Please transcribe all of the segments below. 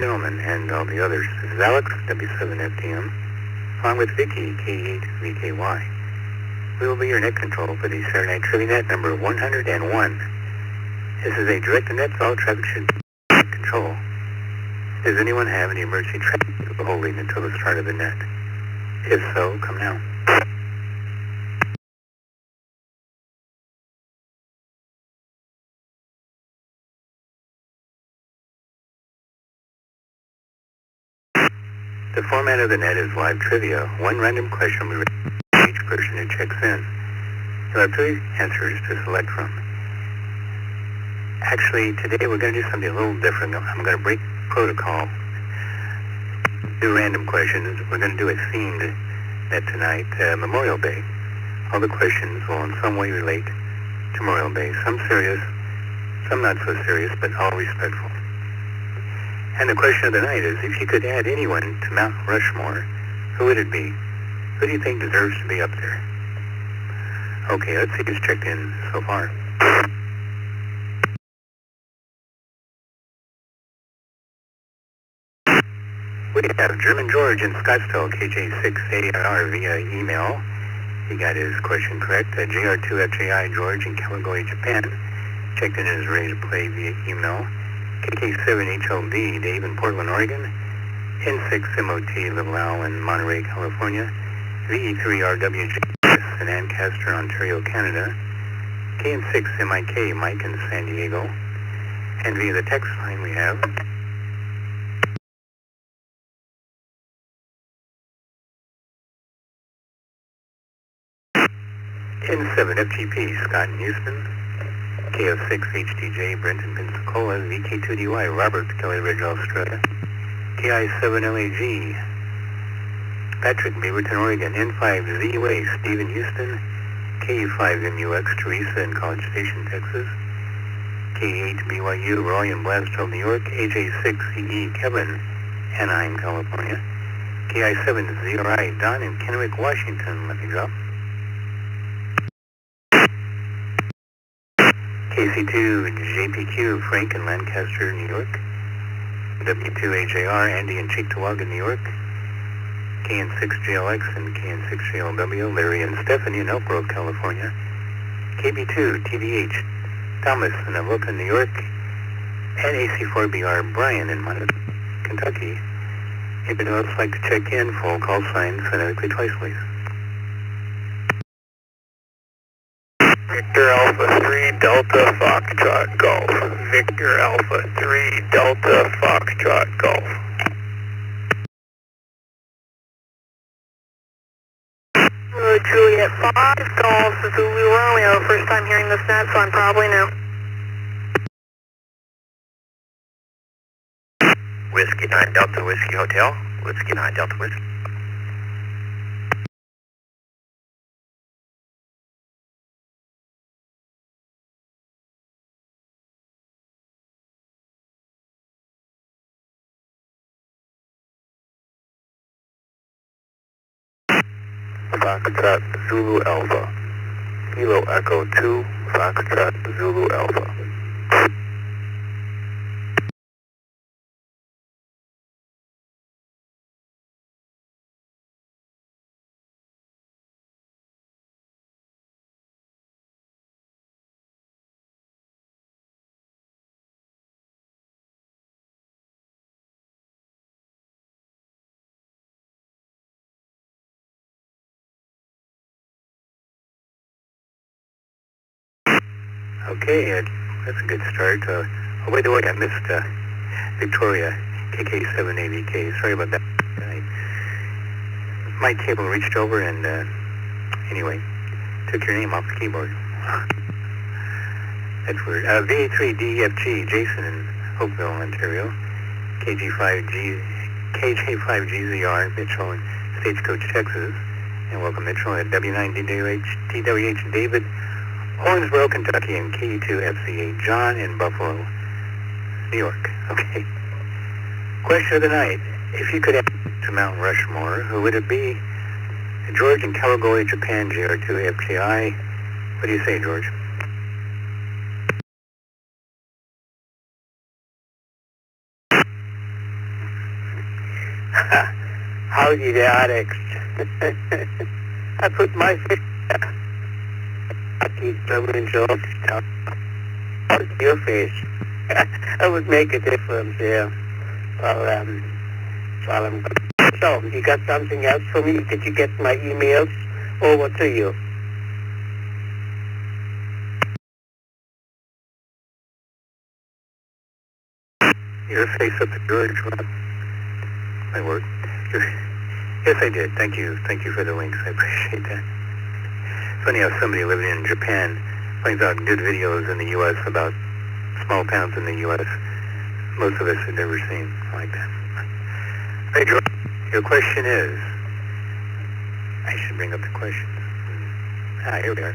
Gentlemen and all the others. This is Alex, W7FDM, along with Vicky, K8VKY. We will be your net control for the Saturday Night Trivia Net number 101. This is a direct net, so all traffic should be control. Does anyone have any emergency traffic holding until the start of the net? If so, come now. The format of the net is live trivia. One random question will be read to each person who checks in. You'll have three answers to select from. Actually, today we're going to do something a little different. I'm going to break protocol. Do random questions. We're going to do a themed net tonight, Memorial Day. All the questions will in some way relate to Memorial Day. Some serious, some not so serious, but all respectful. And the question of the night is, if you could add anyone to Mount Rushmore, who would it be? Who do you think deserves to be up there? Okay, let's see who's checked in so far. We have German George in Scottsdale, KJ6AR via email. He got his question correct. JR2FJI George in Kawagoe, Japan. Checked in and is ready to play via email. KK7HLD, Dave in Portland, Oregon. N6MOT, Little Owl in Monterey, California. VE3RWJ in Ancaster, Ontario, Canada. KN6MIK, Mike in San Diego. And via the text line we have N7FGP, Scott in Houston. KO6HDJ, Brenton, Pensacola. VK2DY, Robert, Kelly Ridge, Australia. KI7LAG, Patrick, Beaverton, Oregon. N5ZUA, Steve in Houston. K5MUX, Teresa in College Station, Texas. K8BYU, Roy in Blasdell, New York. AJ6CE, Kevin, Anaheim, California. KI7ZRI, Don in Kennewick, Washington. Let me drop. KC2JPQ, Frank in Lancaster, New York. W2AJR, Andy in Cheektowaga, New York. KN6JLX and KN6JLW, Larry and Stephanie in Elk Grove, California. KB2TVH, Thomas in Avoca, New York. And AC4BR, Brian in Monmouth, Kentucky. Anybody else like to check in? Full call sign phonetically twice, please. Victor Alpha 3 Delta Foxtrot Golf. Victor Alpha 3 Delta Foxtrot Golf. Juliet 5 Golf Zulu Romeo. First time hearing this net, so I'm probably new. Whiskey 9 Delta Whiskey Hotel. Whiskey 9 Delta Whiskey. Foxtrot Zulu Alpha. Kilo Echo 2, Foxtrot Zulu Alpha. Okay, that's a good start. Oh, by the way, I missed Victoria, KK7AVK. Sorry about that. My cable reached over and, anyway, took your name off the keyboard. That's weird. VA3DFG, Jason in Hopeville, Ontario. KJ5GZR, Mitchell in Stagecoach, Texas. And welcome, Mitchell, at W9DWH, David, Owensboro, Kentucky, and K2FCA, John in Buffalo, New York. Okay. Question of the night. If you could add to Mount Rushmore, who would it be? George in Kawagoe, Japan, JR2FJI. What do you say, George? Howdy there, Alex. I put my face there. I keep German George down. How's your face? I would make a difference here. Well, I'm good. So, you got something else for me? Did you get my emails over to you? Your face up to George. My word. Yes, I did. Thank you. Thank you for the links. I appreciate that. Funny how somebody living in Japan finds out good videos in the U.S. about small towns in the U.S. most of us had never seen like that. Hey, George, your question is... I should bring up the questions. Here we are.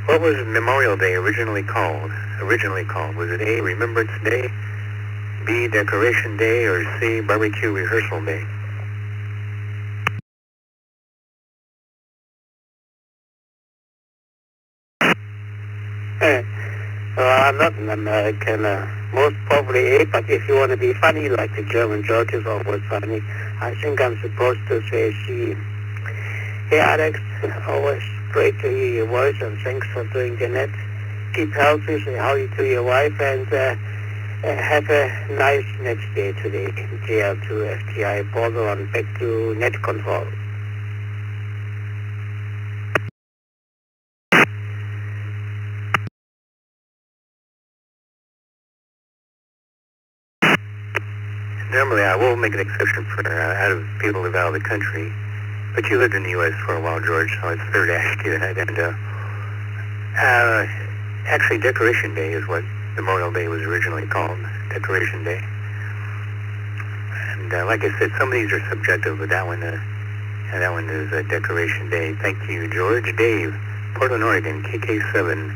What was Memorial Day originally called? Was it A, Remembrance Day, B, Decoration Day, or C, Barbecue Rehearsal Day? Well, I'm not an American. Most probably A, but if you want to be funny, like the German George is always funny, I think I'm supposed to say C. Hey, Alex, always great to hear your voice, and thanks for doing the net. Keep healthy, say howdy to your wife, and have a nice next day today. JL2 FTI border on back to net control. Normally, I will make an exception for out of people who live out of the country, but you lived in the U.S. for a while, George, so it's fair to ask you that. And actually, Decoration Day is what Memorial Day was originally called, Decoration Day. And like I said, some of these are subjective, but that one is Decoration Day. Thank you, George. Dave, Portland, Oregon, KK7,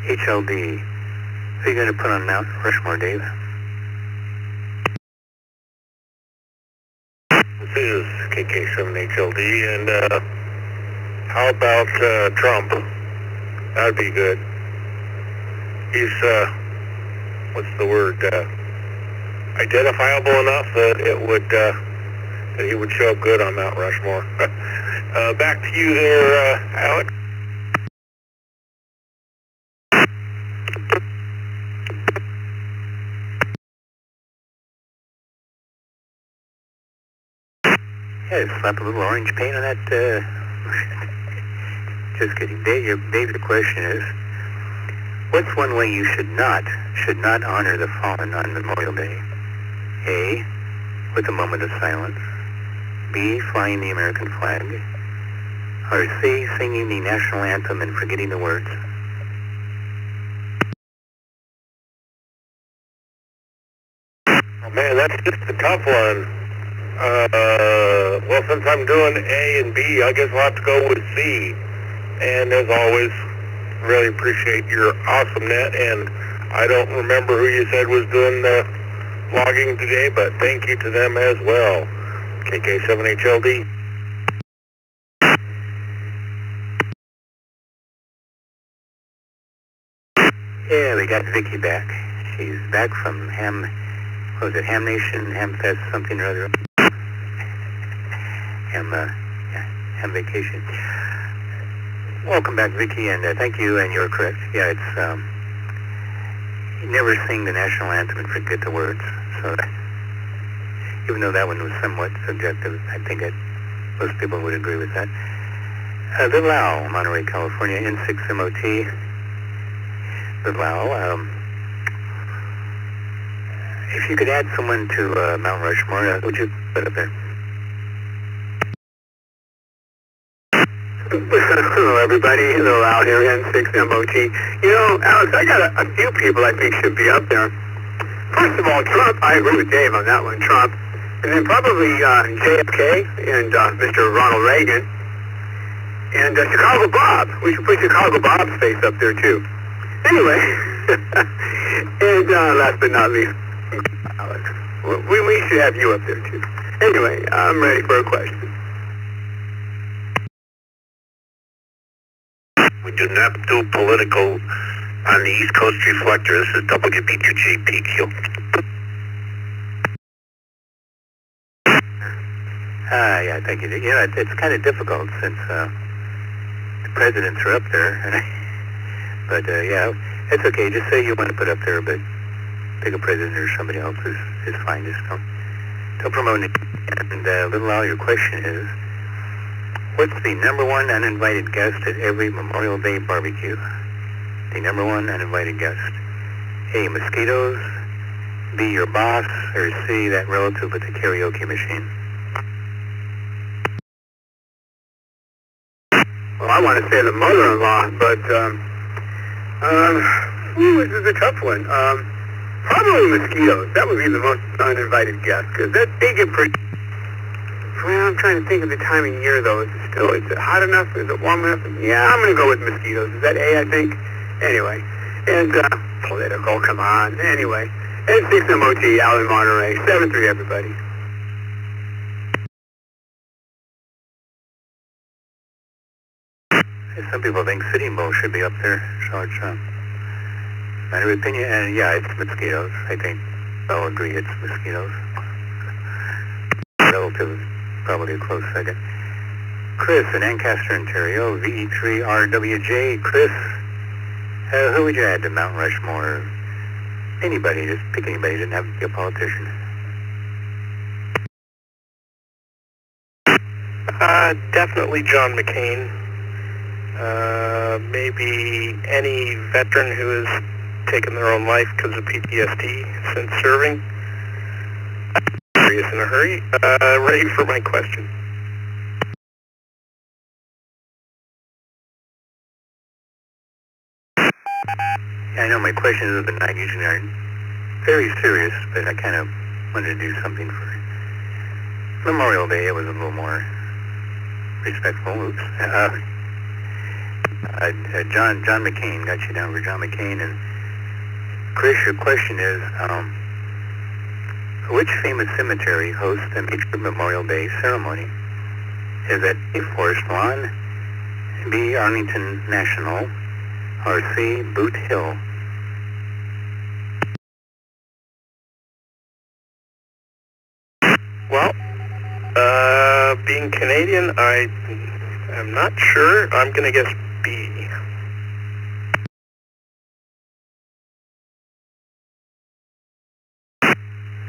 HLD. Who are you going to put on Mount Rushmore, Dave? This is KK7HLD, and how about Trump? That'd be good. He's, what's the word, identifiable enough that it would, that he would show up good on Mount Rushmore. Back to you there, Alex. Yeah, slap a little orange paint on that. Just kidding. Dave, the question is, what's one way you should not honor the fallen on Memorial Day? A, with a moment of silence. B, flying the American flag. Or C, singing the national anthem and forgetting the words. Oh man, that's just a tough one. Well, since I'm doing A and B, I guess I'll have to go with C. And as always, really appreciate your awesome net. And I don't remember who you said was doing the logging today, but thank you to them as well. KK7HLD. Yeah, we got Vicky back. She's back from Ham Nation, Hamfest, something or other. Ham Vacation. Welcome back, Vicky, and thank you, and you're correct. Yeah, it's, you never sing the national anthem and forget the words, so even though that one was somewhat subjective, I think most people would agree with that. Little Owl, Monterey, California, N6MOT. Little Owl, if you could add someone to Mount Rushmore, would you put up there? Hello, everybody. Hello, out here, N6MOT. You know, Alex, I got a few people I think should be up there. First of all, Trump. I agree with Dave on that one, Trump. And then probably JFK and Mr. Ronald Reagan. And Chicago Bob. We should put Chicago Bob's face up there, too. Anyway, and last but not least, Alex. We should have you up there, too. Anyway, I'm ready for a question. We do not do political on the East Coast Reflector. This is WB2JPQ. Yeah, thank you. You know, it's kind of difficult since the presidents are up there. But, yeah, it's okay. Just say you want to put up there, but pick a president or somebody else is fine. Just don't promote it. And Little Al, your question is, what's the number one uninvited guest at every Memorial Day barbecue? The number one uninvited guest. A, mosquitoes. B, your boss. Or C, that relative with the karaoke machine. Well, I want to say the mother-in-law, but, this is a tough one. Probably mosquitoes. That would be the most uninvited guest, because they get pretty... Well, I'm trying to think of the time of year, though. Is it hot enough? Is it warm enough? Yeah, I'm going to go with mosquitoes. Is that A, I think? Anyway. And, political, come on. Anyway. N6MOT, out in Monterey. 7-3, everybody. Some people think Sitting Bull should be up there, so it's matter of opinion. And yeah, it's mosquitoes. I think I'll agree it's mosquitoes. Relative, probably a close second. Chris in Ancaster, Ontario, VE3RWJ. Chris, who would you add to Mount Rushmore? Anybody, just pick anybody. Didn't have to be a politician. Definitely John McCain. Maybe any veteran who has taken their own life because of PTSD since serving. Curious in a hurry. Ready for my question. Yeah, I know my questions of the night usually aren't very serious, but I kind of wanted to do something for Memorial Day. It was a little more respectful. Oops. John McCain, got you down for John McCain. And Chris, your question is, which famous cemetery hosts a major Memorial Day ceremony? Is it A, Forest Lawn, B, Arlington National, or C, Boot Hill? Well, being Canadian, I'm not sure. I'm going to guess B.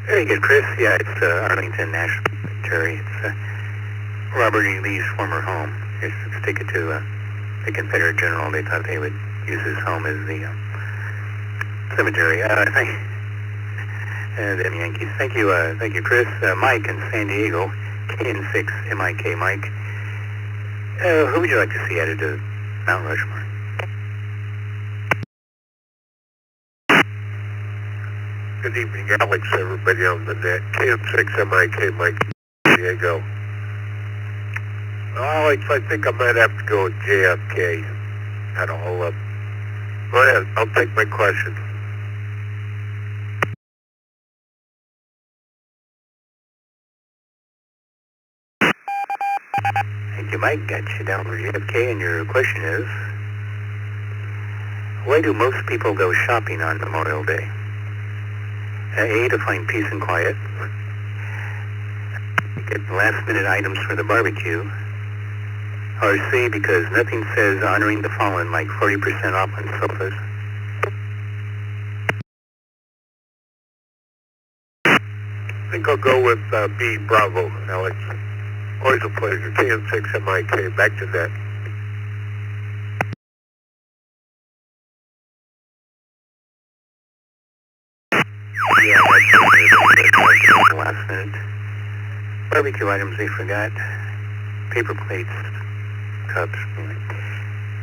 Very good, Chris. Yeah, it's Arlington National Cemetery. It's Robert E. Lee's former home. Just stick it to the Confederate general. They thought they would use his home as the cemetery. Them Yankees. Thank you, Chris. Mike in San Diego, KN6MIK. Mike, who would you like to see added to Mount Rushmore? Good evening, Alex, everybody on the net. KN6MIK, Mike, San Diego. Alex, I think I might have to go with JFK. Had a whole up. Go ahead, I'll take my question. Thank you, Mike. Got you down for JFK, and your question is, why do most people go shopping on Memorial Day? A, to find peace and quiet. Get last-minute items for the barbecue. Or C, because nothing says honoring the fallen like 40% off on sofas. I think I'll go with B, Bravo, Alex. Always a pleasure. KN6MIK, back to that. Yeah, that's last minute. Barbecue items they forgot. Paper plates, cups. Anyway.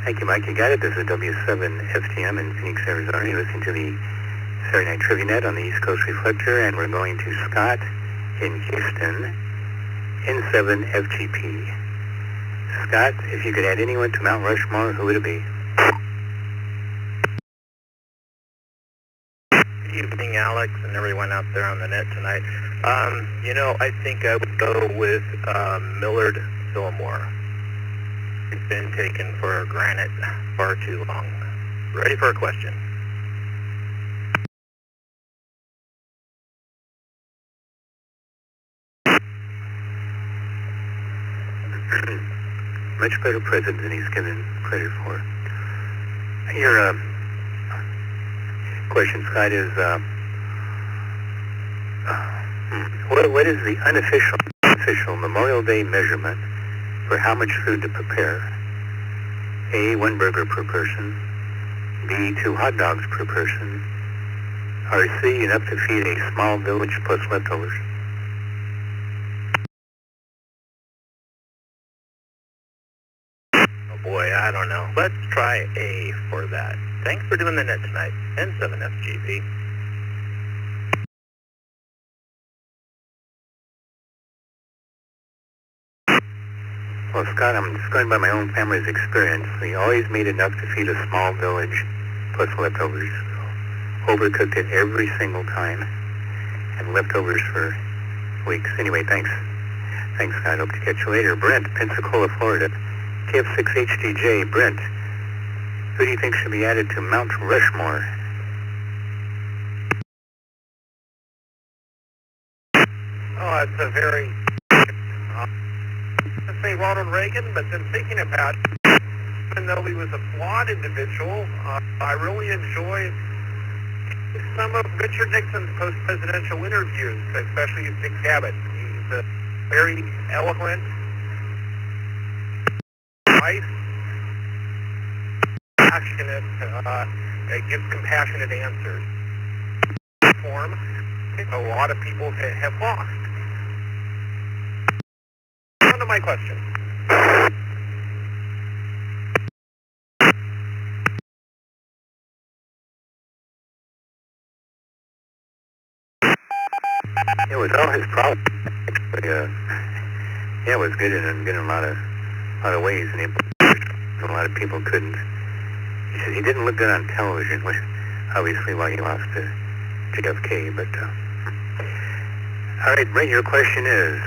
Thank you, Mike. You got it. This is W7FTM in Phoenix, Arizona. You're listening to the Saturday Night Trivia Net on the East Coast Reflector, and we're going to Scott in Houston, N7FGP. Scott, if you could add anyone to Mount Rushmore, who would it be? Good evening, Alex, and everyone out there on the net tonight. I think I would go with Millard Fillmore. He's been taken for granted far too long. Ready for a question? much better president than he's given credit for. Your question, Scott, is what is the unofficial Memorial Day measurement for how much food to prepare? A, 1 burger per person. B, 2 hot dogs per person. Or C, enough to feed a small village plus leftovers. Oh boy, I don't know. Let's try A for that. Thanks for doing the net tonight. N7FGP. Well, Scott, I'm just going by my own family's experience. We always made enough to feed a small village plus leftovers. Overcooked it every single time, and leftovers for weeks. Anyway, thanks. Thanks, Scott. Hope to catch you later. Brent, Pensacola, Florida. KF6HDJ. Brent, who do you think should be added to Mount Rushmore? Oh, it's a very... Let's say Ronald Reagan, but then thinking about it, even though he was a flawed individual, I really enjoyed some of Richard Nixon's post-presidential interviews, especially his Dick Cabot. He's a very eloquent, nice, passionate, gives compassionate answers. Form a lot of people have lost. On to my question. It was all his problem. Actually, yeah, it was good in a lot of ways, and a lot of people couldn't. He said he didn't look good on television, which obviously why he lost to JFK. But all right, Brent, your question is: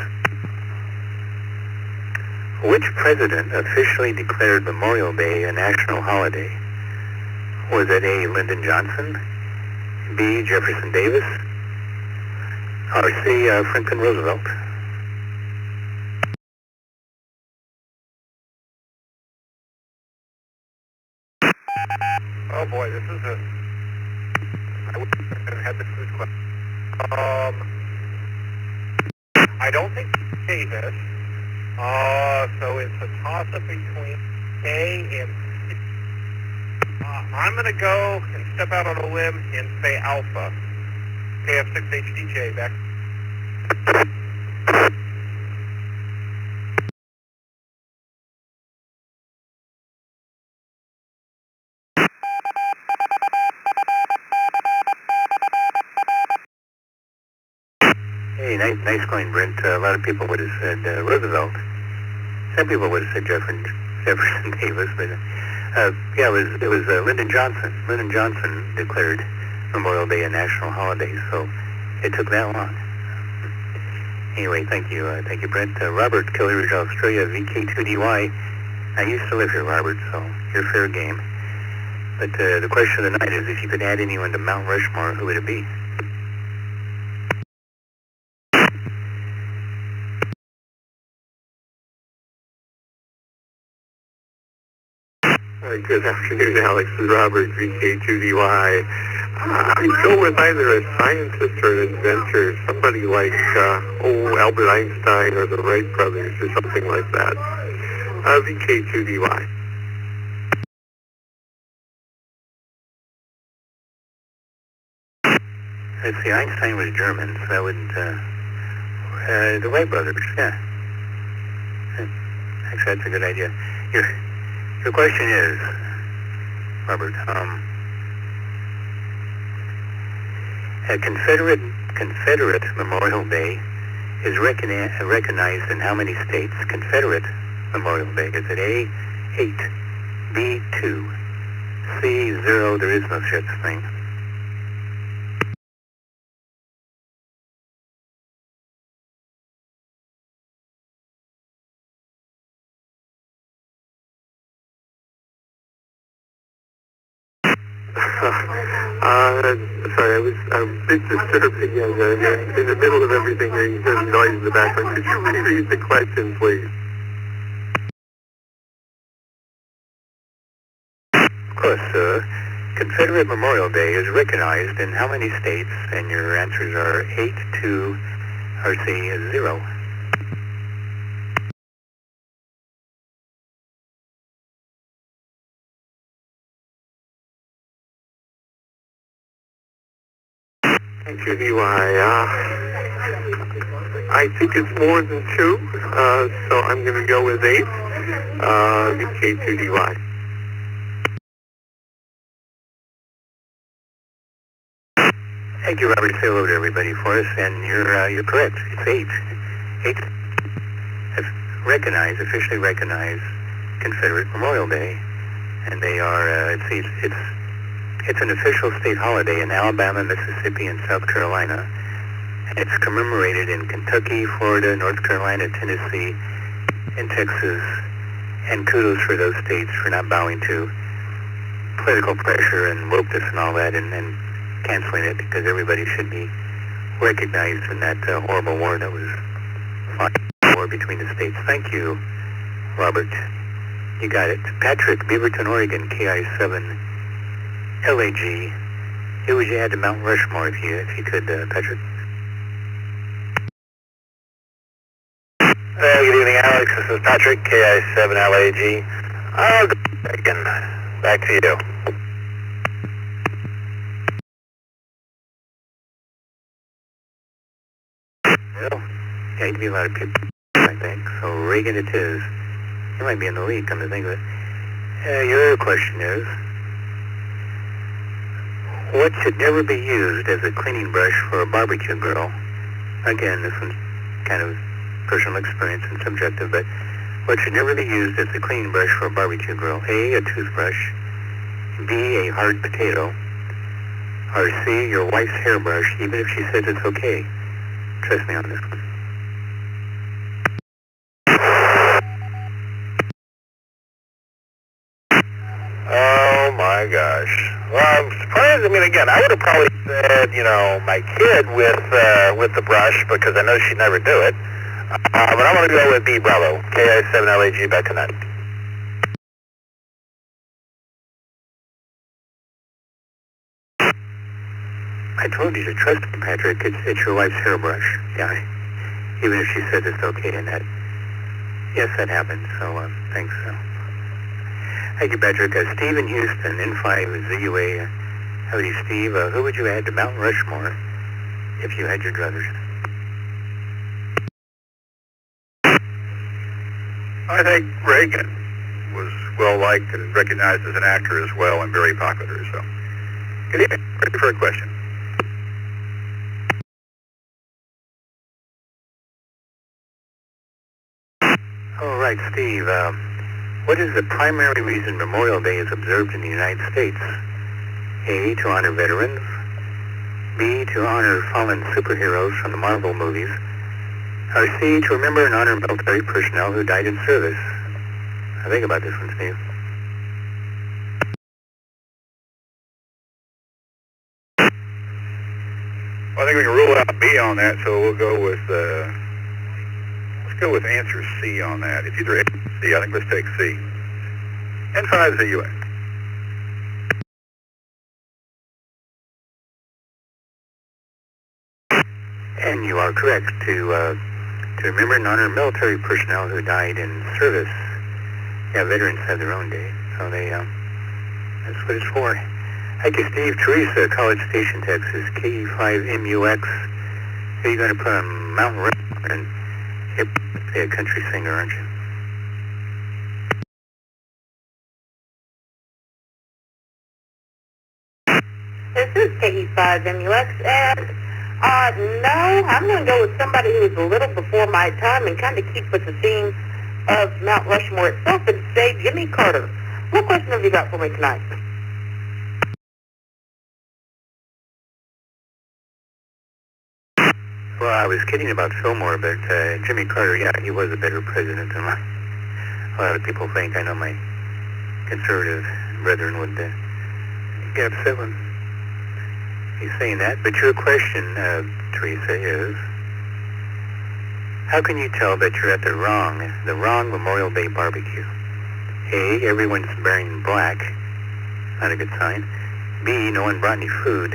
which president officially declared Memorial Day a national holiday? Was it A, Lyndon Johnson, B, Jefferson Davis, or C, Franklin Roosevelt? Oh boy, this is I would have had this question. I don't think Davis. So it's a toss-up between A and C. I'm going to go and step out on a limb and say Alpha. KF6HDJ, back. Hey, nice going, Brent. A lot of people would have said Roosevelt. Some people would have said Jefferson Davis, but yeah, it was Lyndon Johnson. Lyndon Johnson declared Memorial Day a national holiday, so it took that long. Anyway, thank you, Brent. Robert, Killers, Australia, VK2DY. I used to live here, Robert, so you're fair game. But the question of the night is, if you could add anyone to Mount Rushmore, who would it be? Good afternoon, Alex. This is Robert, VK2DY. I'd go with either a scientist or an inventor, somebody like Albert Einstein or the Wright brothers or something like that. VK2DY. Let's see, Einstein was German, so that wouldn't... the Wright brothers, yeah. Actually, that's a good idea. Your question is, Robert, a Confederate Memorial Day is recognized in how many states? Confederate Memorial Day. Is it A, 8, B, 2, C, 0, there is no such thing? Sorry, I'm a bit disturbed again. In the middle of everything here, you hear noise in the background. Could you repeat the question, please? plus, Confederate Memorial Day is recognized in how many states? And your answers are 8, 2, or C, 0. K2DY, I think it's more than 2, so I'm going to go with 8, the K2DY. Thank you, Robert. Say hello to everybody for us, and you're correct. It's 8. 8 have officially recognized Confederate Memorial Day, and they are it's an official state holiday in Alabama, Mississippi, and South Carolina. It's commemorated in Kentucky, Florida, North Carolina, Tennessee, and Texas. And kudos for those states for not bowing to political pressure and wokeness and all that, and canceling it, because everybody should be recognized in that horrible war that was fought, war between the states. Thank you, Robert. You got it. Patrick, Beaverton, Oregon, KI7LAG. Who would you add to Mount Rushmore if you could, Patrick? Good evening, Alex. This is Patrick, KI7LAG. I'll go again. Back to you. Well, yeah, you'd be a lot of people, I think. So Reagan it is. You might be in the lead, come to think of it. Your other question is, what should never be used as a cleaning brush for a barbecue grill? Again, this one's kind of personal experience and subjective, but what should never be used as a cleaning brush for a barbecue grill? A, a toothbrush. B, a hard potato. Or C, your wife's hairbrush, even if she says it's okay. Trust me on this one. Oh my gosh. Well, I'm surprised. I mean, again, I would have probably said, my kid with the brush, because I know she'd never do it. But I'm going to go with B, Bravo. KI7LAG, back tonight. I told you to trust me, Patrick. It's your wife's hairbrush. Yeah, even if she says it's okay and that. Yes, that happened. So, thanks. Thank you, Patrick. Steve in Houston, N5ZUA. Howdy, Steve. Who would you add to Mount Rushmore if you had your druthers? I think Reagan was well-liked and recognized as an actor as well, and very popular. So, good evening. Ready for a question. All right, Steve. What is the primary reason Memorial Day is observed in the United States? A, to honor veterans. B, to honor fallen superheroes from the Marvel movies. Or C, to remember and honor military personnel who died in service. Now think about this one, Steve. Well, I think we can rule out B on that, so we'll go with let's go with answer C on that. It's either A or C. I think let's take C. N5ZUA. And you are correct. To remember and honor military personnel who died in service. Yeah, veterans have their own day, so that's what it's for. Thank you, Steve. Teresa, College Station, Texas, KE5MUX. Who are you going to put on Mount Rushmore? And you're a country singer, aren't you? This is KE5MUX, and no, I'm going to go with somebody who was a little before my time and kind of keep with the theme of Mount Rushmore itself and say Jimmy Carter. What question have you got for me tonight? Well, I was kidding about Fillmore, but Jimmy Carter, yeah, he was a better president than a lot of people think. I know my conservative brethren would get upset when he's saying that. But your question, Teresa, is how can you tell that you're at the wrong Memorial Day barbecue? A, everyone's wearing black. not a good sign. B, no one brought any food.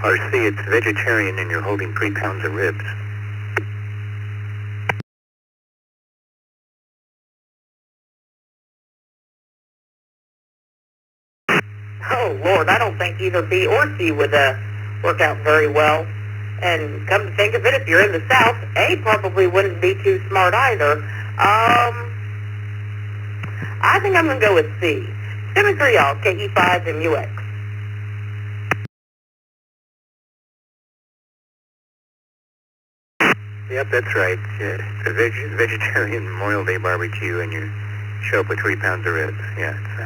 Or C, it's vegetarian and you're holding 3 pounds of ribs. Oh, Lord, I don't think either B or C would work out very well. And come to think of it, if you're in the South, A probably wouldn't be too smart either. I think I'm going to go with C. 73L, KE5MUX. Yep, that's right. It's a vegetarian Memorial Day barbecue, and you show up with 3 pounds of ribs. Yeah, it's,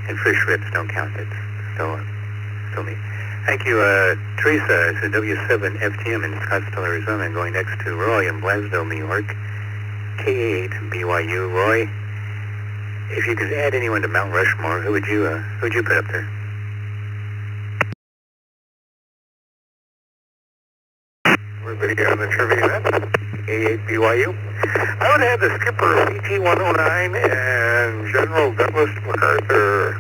and fish ribs don't count. It's still neat. Thank you, Teresa. It's a W7FTM in Scottsdale, Arizona, going next to Roy in Blasdale, New York. K8 BYU. Roy, if you could add anyone to Mount Rushmore, who would you put up there? Everybody on the trivia net, K8 BYU. I would have the skipper of PT-109 and General Douglas MacArthur.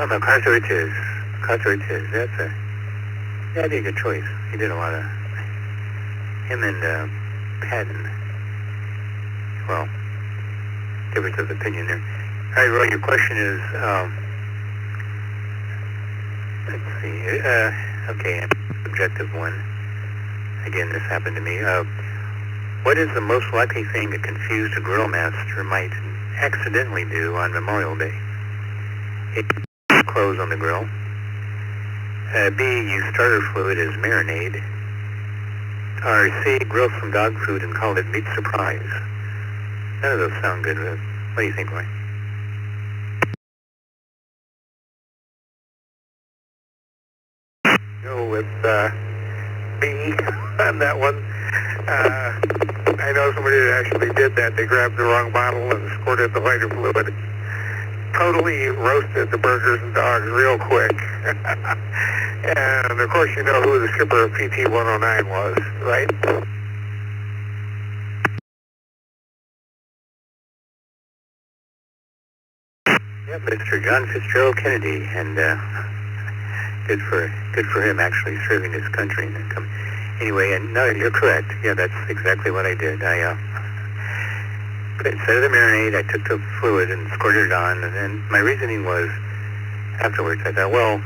MacArthur it is. MacArthur it is. That'd be a good choice. He did a lot of, him and Patton. Well, difference of opinion there. All right, Roy, your question is, let's see, okay, subjective one. Again, this happened to me. What is the most likely thing a confused grill master might accidentally do on Memorial Day? A, clothes on the grill. B, use starter fluid as marinade. Or C, grill some dog food and call it meat surprise. None of those sound good. What do you think, Roy? Go with B on that one. I know somebody that actually did that. They grabbed the wrong bottle and squirted the lighter fluid. Totally roasted the burgers and dogs real quick. And of course you know who the skipper of PT-109 was, right? Yep, Mr. John Fitzgerald Kennedy, and good for him actually serving his country. Anyway, and no, you're correct. Yeah, that's exactly what I did. Instead of the marinade, I took the fluid and squirted it on, and then my reasoning was, afterwards, I thought, well,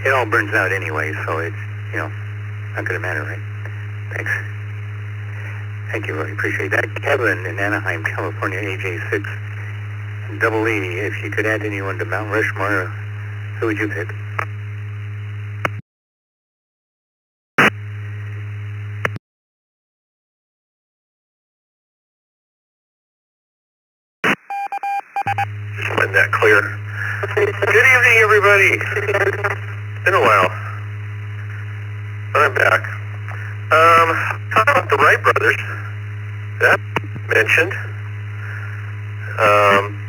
it all burns out anyway, so it's, not going to matter, right? Thanks. Thank you, really appreciate that. Kevin in Anaheim, California, AJ6, double E, if you could add anyone to Mount Rushmore, who would you pick? Just letting that clear. Good evening, everybody. It's been a while. But I'm back. Talking about the Wright brothers, that mentioned,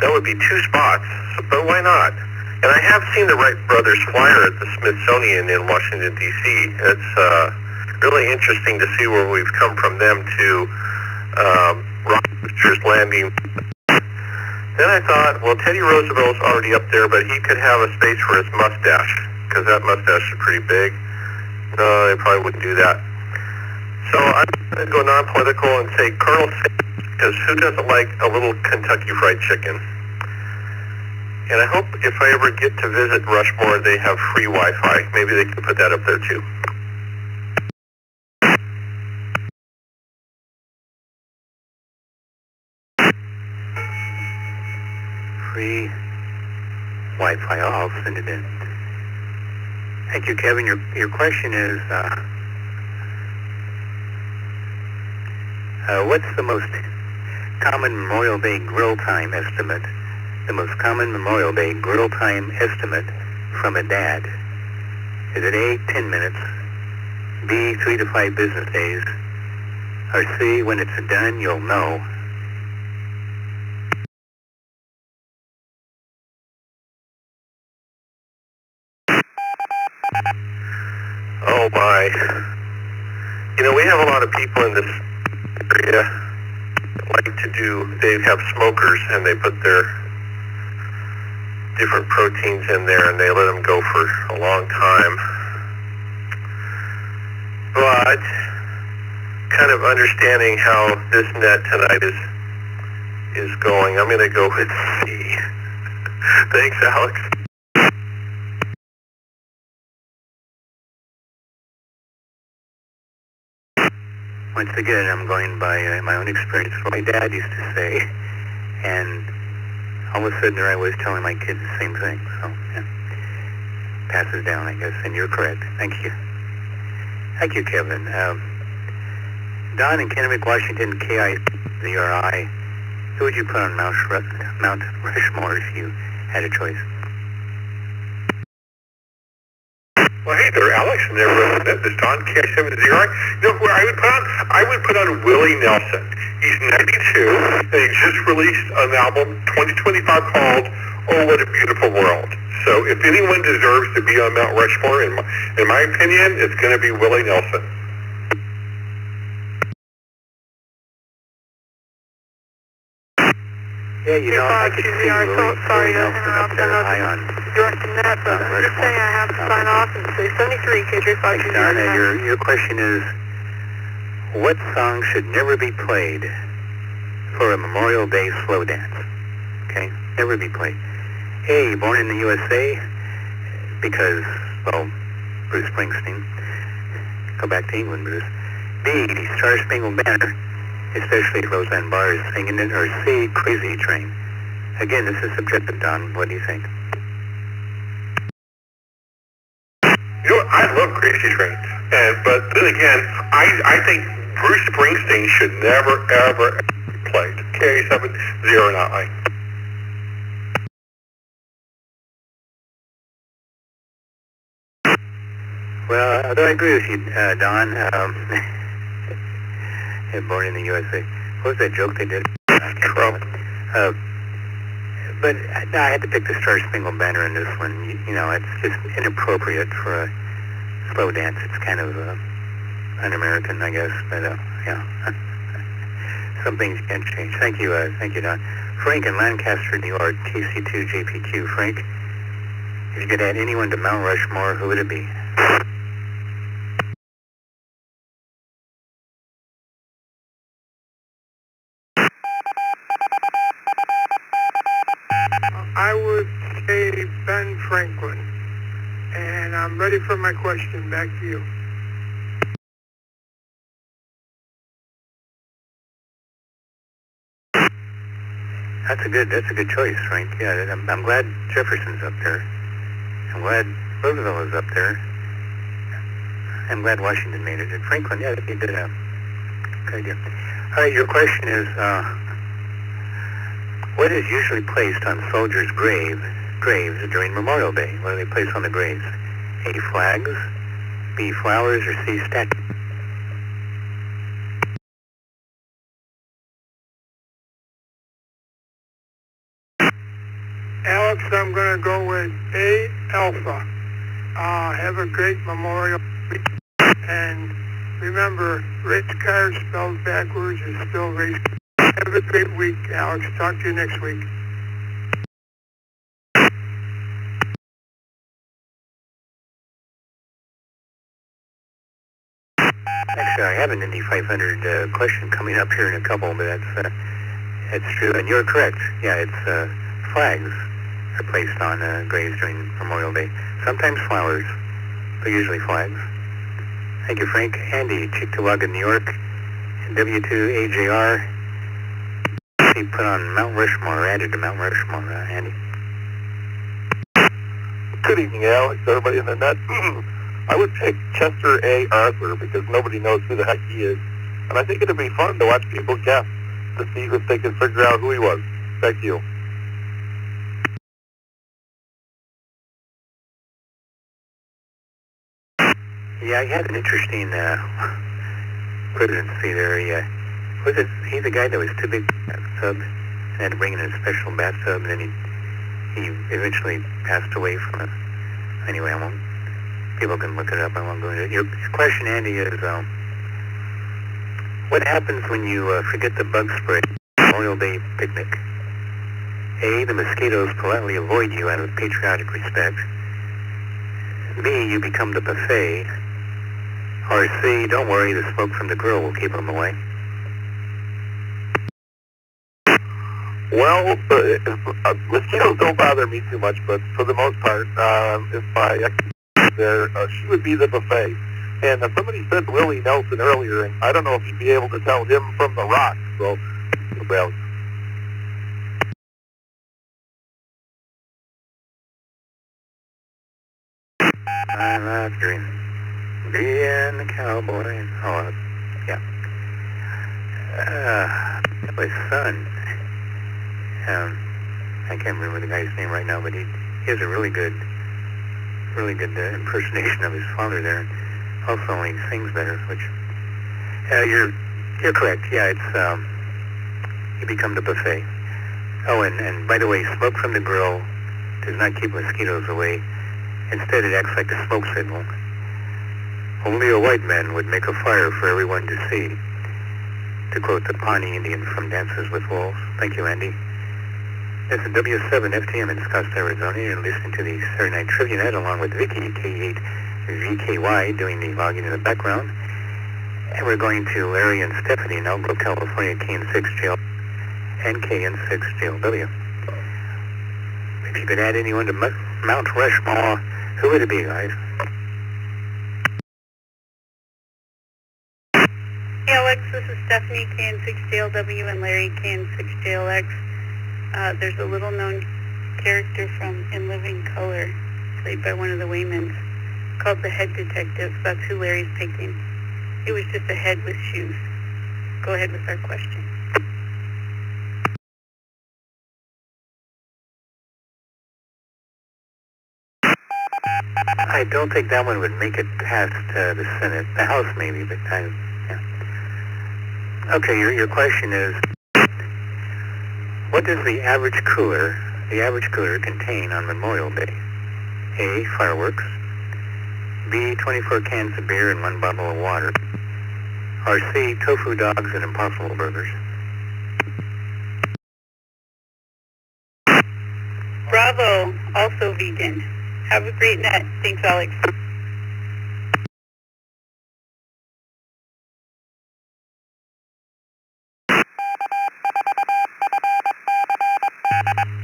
that would be 2 spots, but why not? And I have seen the Wright brothers flyer at the Smithsonian in Washington, D.C. It's really interesting to see where we've come from them to rocket boosters landing. Then I thought, well, Teddy Roosevelt's already up there, but he could have a space for his mustache, because that mustache is pretty big. No, they probably wouldn't do that. So I'm going to go non-political and say Colonel Sanders, because who doesn't like a little Kentucky Fried Chicken? And I hope if I ever get to visit Rushmore, they have free Wi-Fi. Maybe they can put that up there too. Free Wi-Fi. I'll send it in. Thank you, Kevin. Your question is, what's the most common Memorial Day grill time estimate? The most common Memorial Day grill time estimate from a dad. Is it A, 10 minutes, B, 3 to 5 business days, or C, when it's done, you'll know? we have a lot of people in this area that like to they have smokers and they put their different proteins in there and they let them go for a long time. But kind of understanding how this net tonight is going, I'm going to go with C. Thanks, Alex. Once again, I'm going by my own experience, what my dad used to say, and all of a sudden there I was telling my kids the same thing. So, yeah, passes down, I guess, and you're correct. Thank you. Thank you, Kevin. Don in Kennewick, Washington, KIZRI. Who would you put on Mount Rushmore if you had a choice? Well, hey there, Alex, and everyone. This is Don KI7ZRI. You know who I would put on? I would put on Willie Nelson. He's 92, and he just released an album, 2025, called Oh, What a Beautiful World. So if anyone deserves to be on Mount Rushmore, in my opinion, it's going to be Willie Nelson. Yeah, I could see Willie sorry to Nelson up interrupt. there high on Directing that, but I'm just saying I have to sign off and say 73 KJ5. Donna, your question is, what song should never be played for a Memorial Day slow dance? Okay, never be played. A, Born in the USA, because, well, Bruce Springsteen. Go back to England, Bruce. B, Star Spangled Banner, especially Roseanne Barr is singing it. Or C, Crazy Train. Again, this is subjective, Don. What do you think? I love Crazy Train, but then again, I think Bruce Springsteen should never, ever be played. K709. Well, although I agree with you, Don, Born in the USA. What was that joke they did? Trump. But no, I had to pick the Star Spangled Banner in this one. It's just inappropriate for a slow dance. It's kind of un-American, I guess. But yeah, some things can't change. Thank you, Don. Frank in Lancaster, New York, KC2JPQ. Frank, if you could add anyone to Mount Rushmore, who would it be? I would say Ben Franklin. And I'm ready for my question. Back to you. That's a good choice, Frank. Yeah, I'm glad Jefferson's up there. I'm glad Roosevelt is up there. I'm glad Washington made it. And Franklin, yeah, that'd be a good idea. All right, your question is, what is usually placed on soldiers' graves during Memorial Day? What do they place on the graves? A, flags, B, flowers, or C, statues? Alex, I'm going to go with A, Alpha. Have a great Memorial Week. And remember, race car spelled backwards is still race car. Have a great week, Alex. Talk to you next week. Actually, I have an Indy 500 question coming up here in a couple, but that's true. And you're correct. Yeah, it's flags are placed on graves during Memorial Day. Sometimes flowers, but usually flags. Thank you, Frank. Andy, Cheektowaga, New York, W2AJR. He put on Mount Rushmore, added to Mount Rushmore, Andy. Good evening, Alex. Everybody in the net. I would pick Chester A. Arthur because nobody knows who the heck he is. And I think it'd be fun to watch people guess to see if they can figure out who he was. Thank you. Yeah, I had an interesting presidency there. He's the guy that was too big for a bathtub and had to bring in a special bathtub, and then he eventually passed away from it. Anyway, I won't People can look it up. I won't go into it. Your question, Andy, is what happens when you forget the bug spray Memorial Day picnic? A, the mosquitoes politely avoid you out of patriotic respect. B, you become the buffet. Or C, don't worry, the smoke from the grill will keep them away. Well, mosquitoes don't bother me too much, but for the most part, if my ex there, she would be the buffet. And somebody said Willie Nelson earlier, and I don't know if you'd be able to tell him from the Rock. So, well. I love dreaming, being a cowboy. Oh, yeah. My son. I can't remember the guy's name right now, but he has a really good impersonation of his father there. Also, he sings better. Which you're correct. Yeah, it's you become the buffet. Oh, and by the way, smoke from the grill does not keep mosquitoes away. Instead, it acts like a smoke signal. Only a white man would make a fire for everyone to see. To quote the Pawnee Indian from Dances with Wolves. Thank you, Andy. This is W7FTM in Scottsdale, Arizona. You're listening to the Saturday Night Trivia Net along with Vicky, K8VKY, doing the logging in the background. And we're going to Larry and Stephanie in Elk Grove, California, KN6JL and KN6JLW. If you could add anyone to Mount Rushmore, who would it be, guys? Hey Alex, this is Stephanie, KN6JLW, and Larry, KN6JLX. There's a little-known character from In Living Color, played by one of the Waymans, called the Head Detective. That's who Larry's picking. It was just a head with shoes. Go ahead with our question. I don't think that one would make it past the Senate. The House maybe, but yeah. Okay, your question is, what does the average cooler contain on Memorial Day? A, fireworks. B, 24 cans of beer and 1 bottle of water. Or C, tofu dogs and Impossible Burgers. Bravo, also vegan. Have a great night. Thanks, Alex.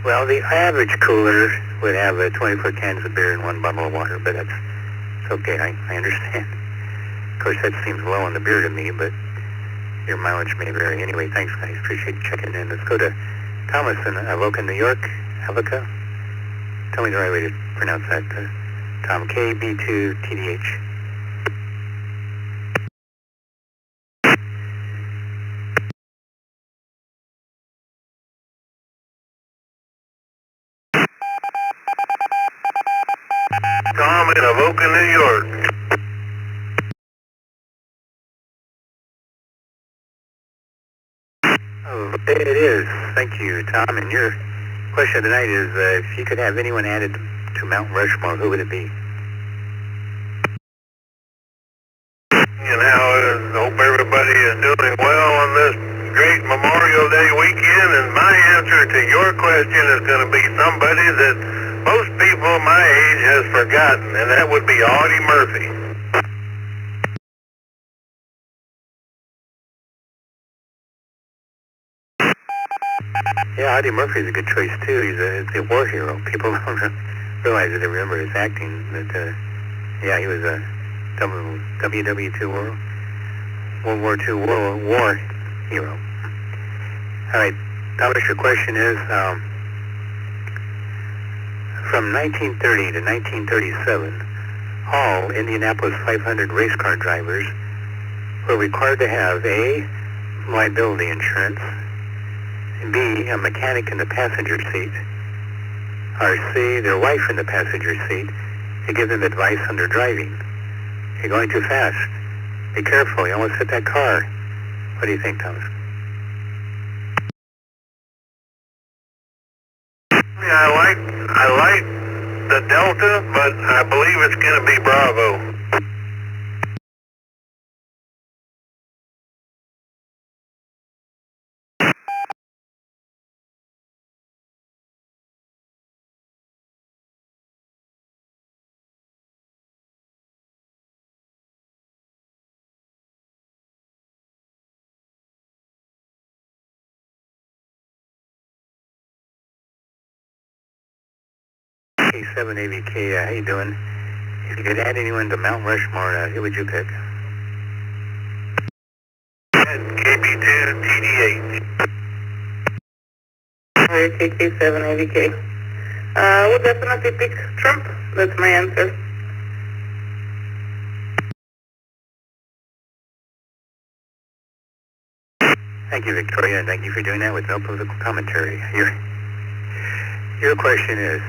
Well, the average cooler would have 24 cans of beer and 1 bottle of water, but it's okay. I understand. Of course, that seems low on the beer to me, but your mileage may vary. Anyway, thanks, guys. Appreciate you checking in. Let's go to Thomas in Avoca, New York. Avoca? Tell me the right way to pronounce that. Tom, KB2TDH. Tom in Avoca, New York. Oh, it is. Thank you, Tom. And your question tonight is, if you could have anyone added to Mount Rushmore, who would it be? And I hope everybody is doing well on this great Memorial Day weekend. And my answer to your question is going to be somebody that most people my age has forgotten, and that would be Audie Murphy. Yeah, Audie Murphy's a good choice too. He's a war hero. People don't realize that they remember his acting. But yeah, he was a WW2 World War II war hero. All right, Thomas, your question is, from 1930 to 1937, all Indianapolis 500 race car drivers were required to have A, liability insurance, B, a mechanic in the passenger seat, or C, their wife in the passenger seat to give them advice on their driving. You're going too fast. Be careful, you almost hit that car. What do you think, Thomas? Yeah, I like the Delta, but I believe it's going to be Bravo. K7 AVK, how you doing? If you could add anyone to Mount Rushmore, who would you pick? KB2 TDH. KK7 AVK. We'll definitely pick Trump. That's my answer. Thank you, Victoria, and thank you for doing that with no political commentary. Your question is,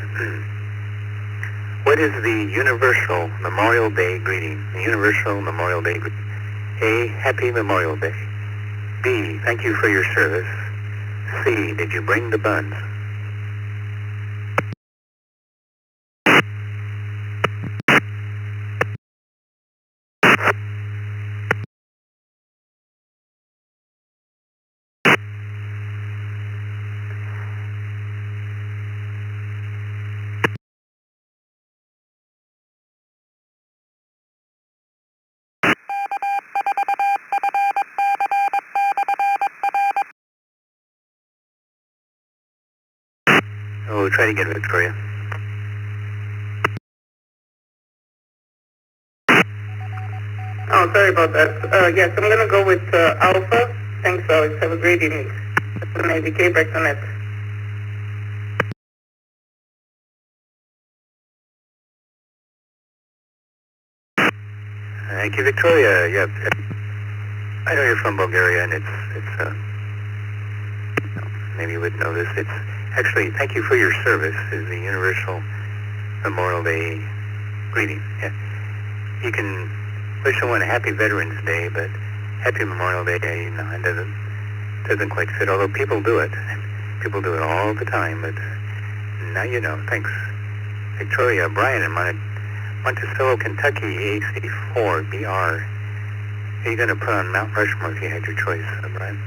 what is the Universal Memorial Day greeting? The Universal Memorial Day greeting. A, Happy Memorial Day. B, thank you for your service. C, did you bring the buns? Oh, try to get Victoria. Oh, sorry about that. Yes, I'm going to go with Alpha. Thanks, Alex. Have a great evening. AVK, back to net. Thank you, Victoria. Yeah, I know you're from Bulgaria, and it's maybe you would know this. It's actually, thank you for your service is the Universal Memorial Day greeting. Yeah. You can wish someone a happy Veterans Day, but Happy Memorial Day, you know, it doesn't quite fit, although people do it. People do it all the time, but now you know. Thanks. Victoria, Brian in Monticello, Kentucky, AC4BR. Who are you going to put on Mount Rushmore if you had your choice, Brian?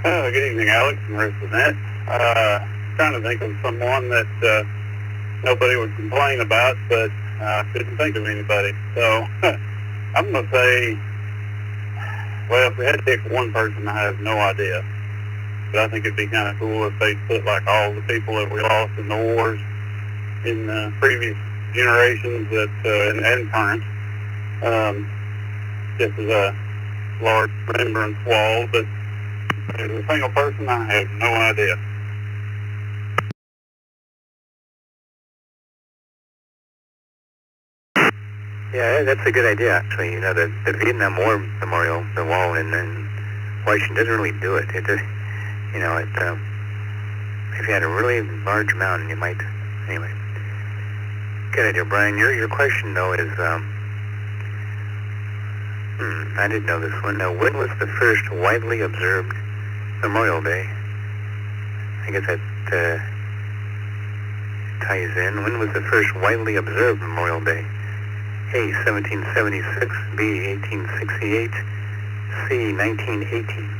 Good evening, Alex, and the rest of that. Trying to think of someone that nobody would complain about, but I couldn't think of anybody. So I'm going to say, well, if we had to pick one person, I have no idea. But I think it'd be kind of cool if they put like all the people that we lost in the wars in previous generations that and current, just as a large remembrance wall. But as a single person, I have no idea. Yeah, that's a good idea, actually. You know, the Vietnam War Memorial, the wall in Washington doesn't really do it. It just, you know, if you had a really large mountain, you might, anyway. Good idea, Brian. Your question, though, is, I didn't know this one. Now, when was the first widely observed Memorial Day? I guess that ties in. When was the first widely observed Memorial Day? A, 1776, B, 1868, C, 1918.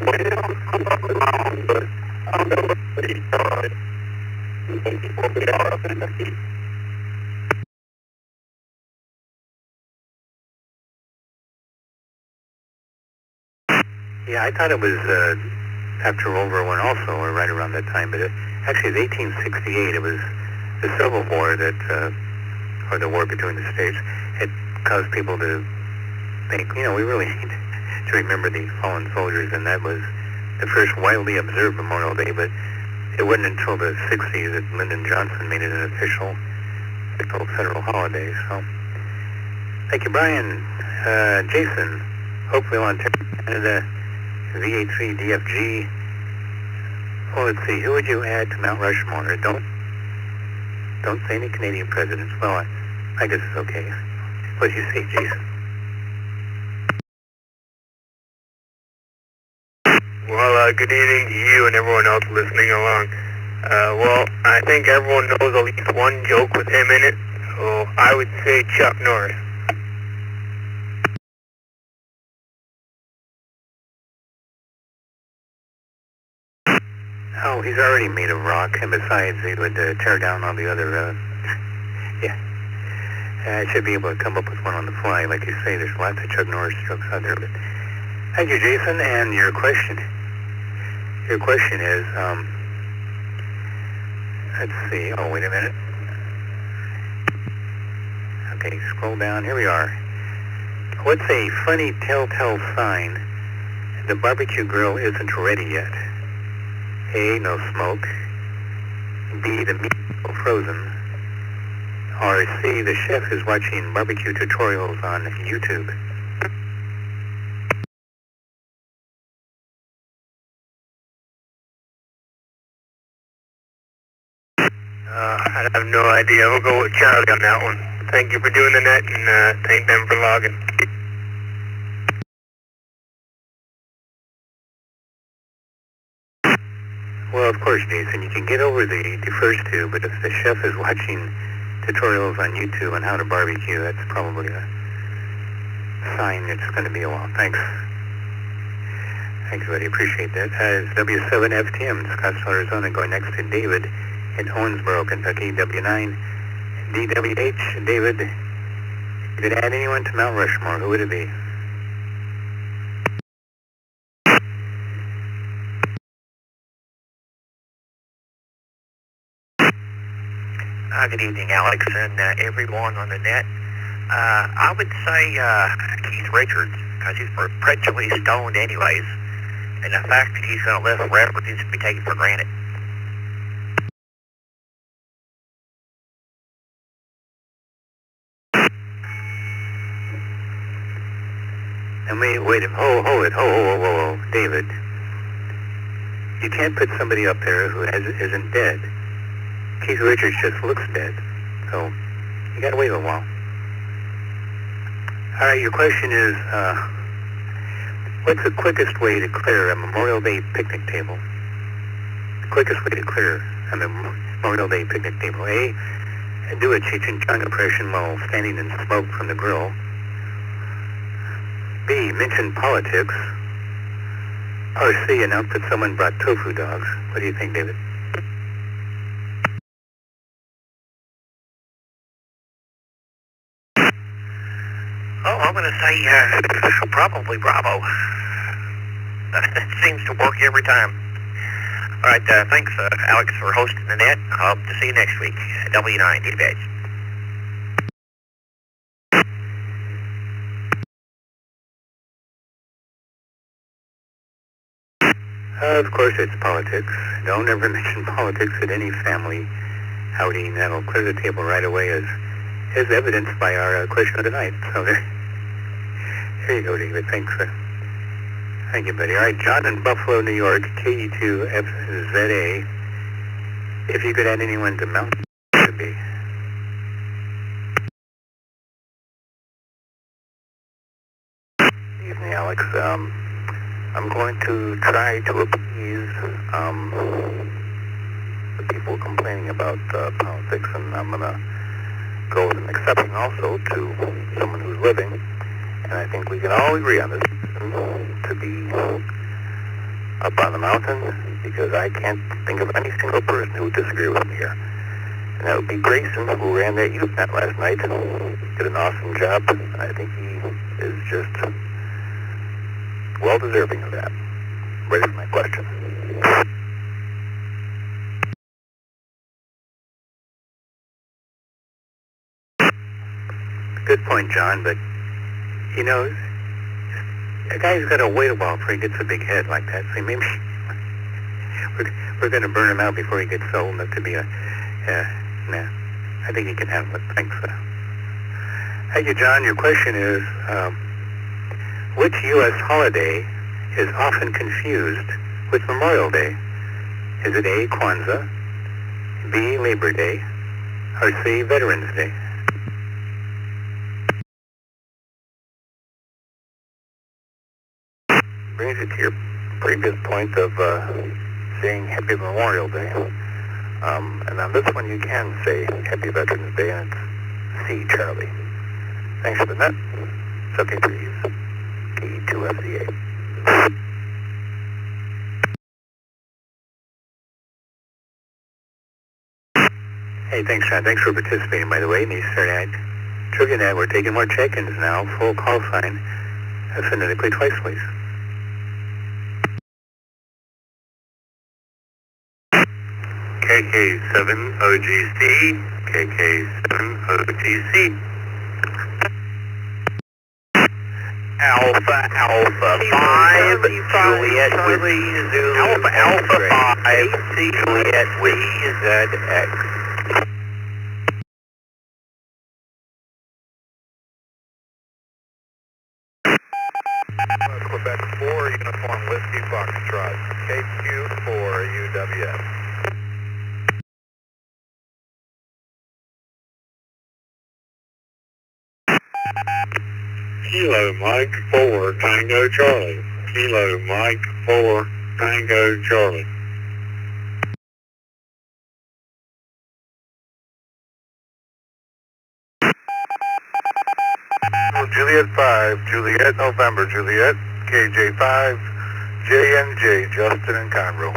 Well, I'm probably wrong, but I'll go with the started. I think it will be all up in the heat. Yeah, I thought it was after World War I also, or right around that time, but actually it's 1868. It was the Civil War that, or the war between the states. It caused people to think, you know, we really need to remember the fallen soldiers, and that was the first widely observed Memorial Day, but it wasn't until the 60s that Lyndon Johnson made it an official federal holiday. So, thank you, Brian. Jason, hopefully on Canada, VA3DFG. Well, let's see, who would you add to Mount Rushmore? Don't say any Canadian presidents. Well, I guess it's okay. What do you say, Jason? Good evening to you and everyone else listening along. Well, I think everyone knows at least one joke with him in it, so I would say Chuck Norris. Oh, he's already made of rock, and besides, he would tear down all the other, yeah. I should be able to come up with one on the fly. Like you say, there's lots of Chuck Norris jokes out there, but thank you, Jason, and your question. Your question is, let's see, oh, wait a minute. Okay, scroll down, here we are. What's a funny telltale sign the barbecue grill isn't ready yet? A, no smoke. B, the meat is still frozen. Or C, the chef is watching barbecue tutorials on YouTube. I have no idea. We'll go with Charlie on that one. Thank you for doing the net, and thank them for logging. Well, of course, Jason, you can get over the first two, but if the chef is watching tutorials on YouTube on how to barbecue, that's probably a sign it's going to be a while. Thanks. Thanks, buddy. Appreciate that. It's W7FTM, Scottsdale, Arizona, going next to David in Owensboro, Kentucky. W9, DWH. David, if you could add anyone to Mount Rushmore, who would it be? Good evening, Alex, and everyone on the net. I would say Keith Richards, because he's perpetually stoned anyways, and the fact that he's going to live forever needs to be taken for granted. And wait, hold it, David. You can't put somebody up there who isn't dead. Keith Richards just looks dead, so you gotta wait a while. All right, your question is, what's the quickest way to clear a Memorial Day picnic table? The quickest way to clear a Memorial Day picnic table. A, do a Cheech and Chong impression while standing in smoke from the grill. B, mention politics. Or C, announce that someone brought tofu dogs. What do you think, David? Oh, I'm going to say probably Bravo. That seems to work every time. All right, thanks, Alex, for hosting the net. I hope to see you next week. W9, DBH. Of course, it's politics. Don't ever mention politics at any family outing. That'll clear the table right away, as evidenced by our question of the night. So there you go, David. Thanks. Thank you, buddy. All right, John in Buffalo, New York, KE2FZA. If you could add anyone to Mount, it would be. Evening, Alex. I'm going to try to appease the people complaining about politics, and I'm going to go with an exception also to someone who's living, and I think we can all agree on this, to be up on the mountain, because I can't think of any single person who would disagree with me here. And that would be Grayson, who ran that youth net last night. Did an awesome job. I think he is just well deserving of that. Ready for my question. Good point, John, but you know, a guy's got to wait a while before he gets a big head like that. So maybe we're going to burn him out before he gets old enough to be a. Nah, I think he can handle it. Thanks. Thank you, John. Your question is, which U.S. holiday is often confused with Memorial Day? Is it A, Kwanzaa, B, Labor Day, or C, Veterans Day? Brings it to your previous point of saying Happy Memorial Day. And on this one you can say Happy Veterans Day, and it's C, Charlie. Thanks for the net. Subject please. K2FCA. Hey, thanks, John. Thanks for participating, by the way. And you start at Trivia Net. We're taking more check-ins now. Full call sign. Phonetically twice, please. KK7OGC, KK7OGC. Alpha 5, Juliet with Alpha 5, Juliet with ZX. Quebec 4, Uniform Whiskey Foxtrot, KQ4 UWF. Kilo Mike 4 Tango Charlie. Kilo Mike 4 Tango Charlie. Juliet 5, Juliet November, Juliet, KJ5, JNJ, Justin and Conroe.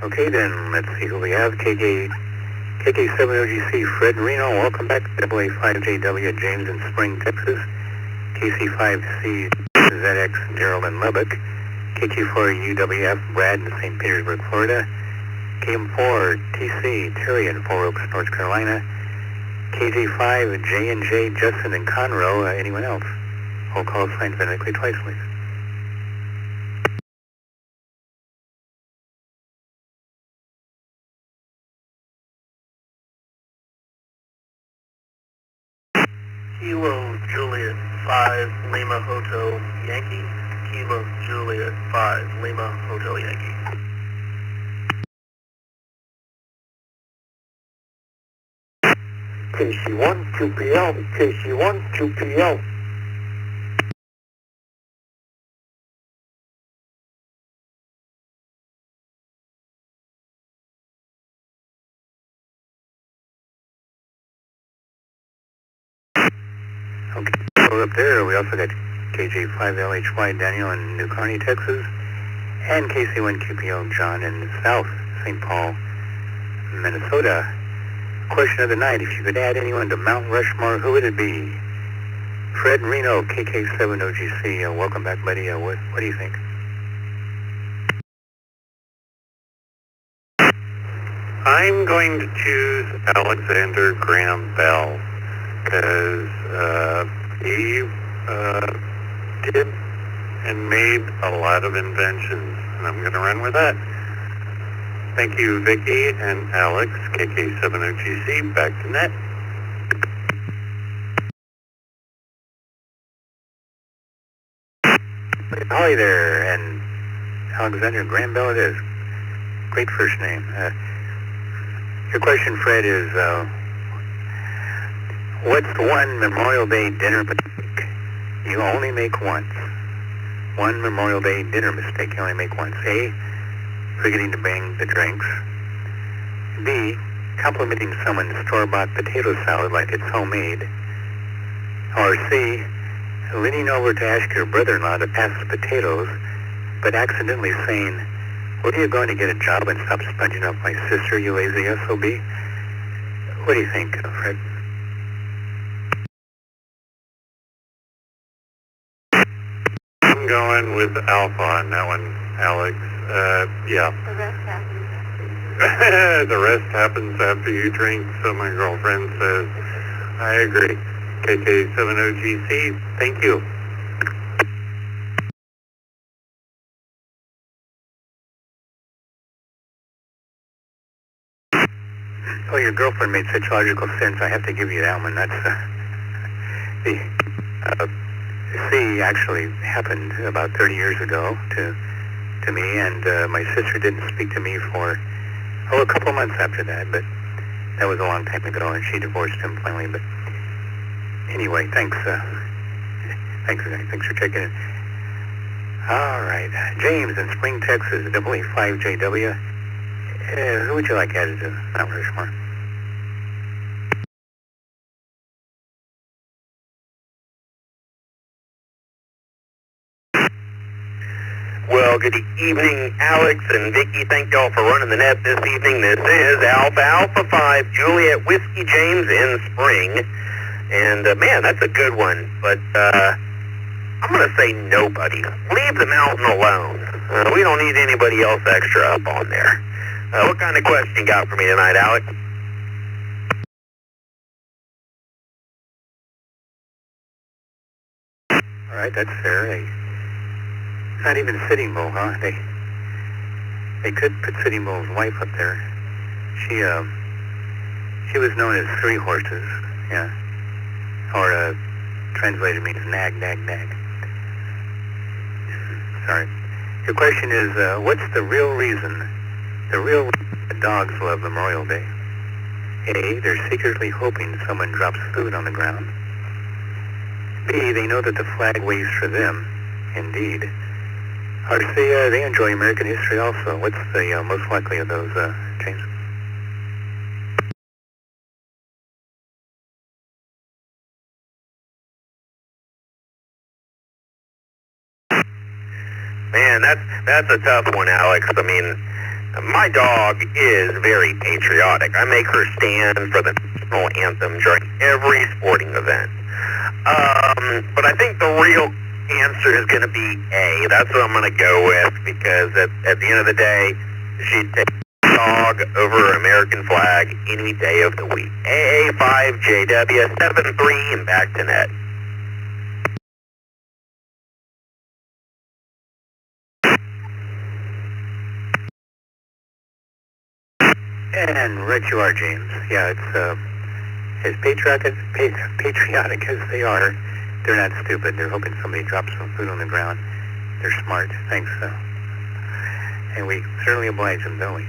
Okay, then, let's see who we have. KK7OGC, Fred Reno, welcome back. AA5JW, James in Spring, Texas. KC5C, ZX, Gerald in Lubbock. KQ4, UWF, Brad in St. Petersburg, Florida. KM4, TC, Terry in Four Oaks, North Carolina. KJ5, J&J, Justin in Conroe. Anyone else? Whole call sign phonetically twice, please. Kilo Juliet 5 Lima Hotel Yankee. Kilo Juliet 5 Lima Hotel Yankee. KC1 2PL, KC1 2PL. Okay, so up there we also got KJ5LHY Daniel in New Kearney, Texas, and KC1QPL John in South St. Paul, Minnesota. Question of the night, if you could add anyone to Mount Rushmore, who would it be? Fred Reno, KK7OGC, welcome back, buddy. What do you think? I'm going to choose Alexander Graham Bell because he did and made a lot of inventions, and I'm going to run with that. Thank you, Vicki and Alex, KK7OGC, back to net. Hi there, and Alexander Graham Bell it is. Great first name. Your question, Fred, is what's one Memorial Day dinner mistake you only make once? One Memorial Day dinner mistake you only make once. A, forgetting to bring the drinks. B, complimenting someone's store-bought potato salad like it's homemade. Or C, leaning over to ask your brother-in-law to pass the potatoes, but accidentally saying, "What are you going to get a job and stop sponging up my sister, you lazy SOB?" What do you think, Fred? I'm going with Alpha on that one, Alex. Yeah. The rest happens. The rest happens after you drink, so my girlfriend says. I agree. KK7OGC, thank you. your girlfriend made such logical sense, I have to give you that one. That's the C actually happened about 30 years ago to me, and my sister didn't speak to me for a couple months after that, but that was a long time ago, and she divorced him finally. But anyway, thanks for checking in. All right, James in Spring, Texas, AA5JW. Who would you like added to Mount Rushmore? Well, good evening, Alex and Vicky. Thank y'all for running the net this evening. This is Alpha 5 Juliet Whiskey James in Spring. And, man, that's a good one. But I'm going to say nobody. Leave the mountain alone. We don't need anybody else extra up on there. What kind of question you got for me tonight, Alex? All right, that's fair. Not even Sitting Bull, huh? They could put Sitting Bull's wife up there. She was known as Three Horses, yeah. Or translated means nag, nag, nag. Sorry. Your question is, what's the real reason that dogs love Memorial Day? A, they're secretly hoping someone drops food on the ground. B, they know that the flag waves for them, indeed. Or C, they enjoy American history also. What's the most likely of those, James? Man, that's a tough one, Alex. I mean, my dog is very patriotic. I make her stand for the national anthem during every sporting event. But I think the real answer is going to be A. That's what I'm going to go with, because at the end of the day, she'd take dog over American flag any day of the week. AA5JW73 and back to net. And right you are, James. Yeah, it's as patriotic as they are, they're not stupid. They're hoping somebody drops some food on the ground. They're smart. Thanks, and we certainly oblige them, don't we?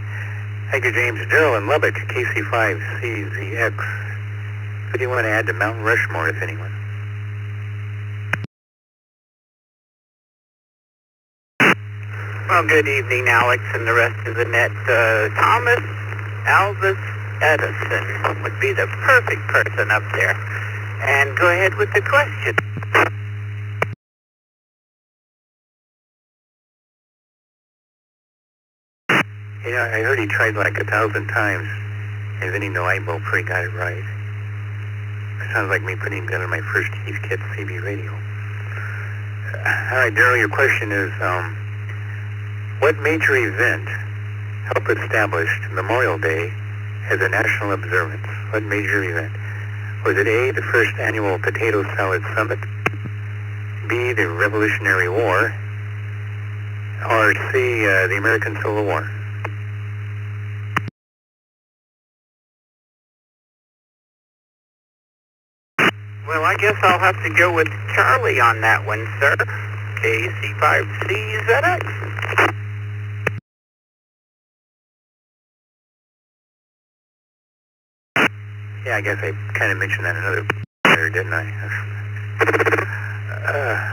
Thank you, James. Daryl in Lubbock, KC5CZX. Who do you want to add to Mount Rushmore, if anyone? Well, good evening, Alex, and the rest of the net. Thomas Alvis Edison would be the perfect person up there. And go ahead with the question. You know, I heard he tried like 1,000 times, and then he no eyeball pretty got it right. It sounds like me putting together my first Keith Kit CB radio. All right, Daryl, your question is, what major event helped establish Memorial Day as a national observance? What major event? Was it A, the first annual Potato Salad Summit, B, the Revolutionary War, or C, the American Civil War? Well, I guess I'll have to go with Charlie on that one, sir. KC5CZX. Yeah, I guess I kind of mentioned that in another letter, didn't I?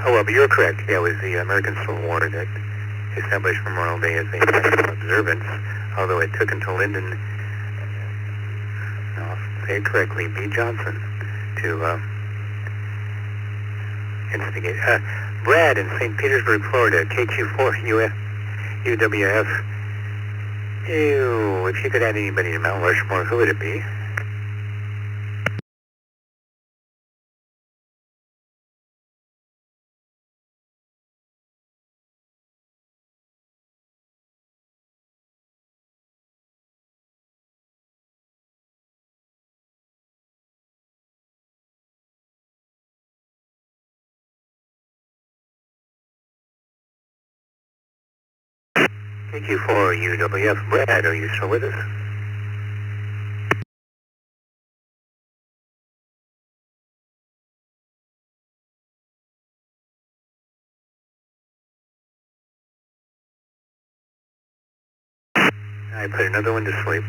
Oh, well, but you're correct. Yeah, it was the American Civil War that established Memorial Day as a national observance, although it took until Lyndon, I'll say it correctly, B. Johnson, to instigate. Brad in St. Petersburg, Florida, KQ4 UWF. Ew, if you could add anybody to Mount Rushmore, who would it be? KQ4 UWF. Brad, are you still with us? I put another one to sleep.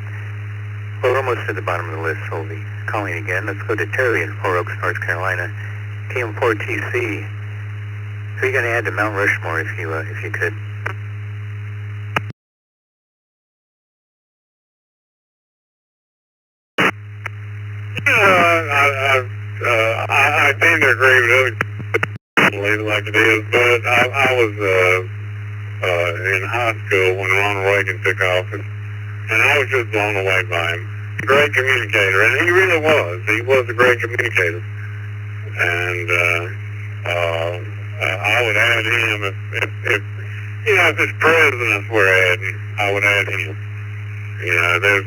Well, we're almost at the bottom of the list, so we'll be calling again. Let's go to Terry in Four Oaks, North Carolina. KM4TC. Who are you going to add to Mount Rushmore if you could? I tend to agree with it like it is, but I was in high school when Ronald Reagan took office, and I was just blown away by him. Great communicator, and he really was. He was a great communicator, and I would add him if his presidents were adding, I would add him. You know, there's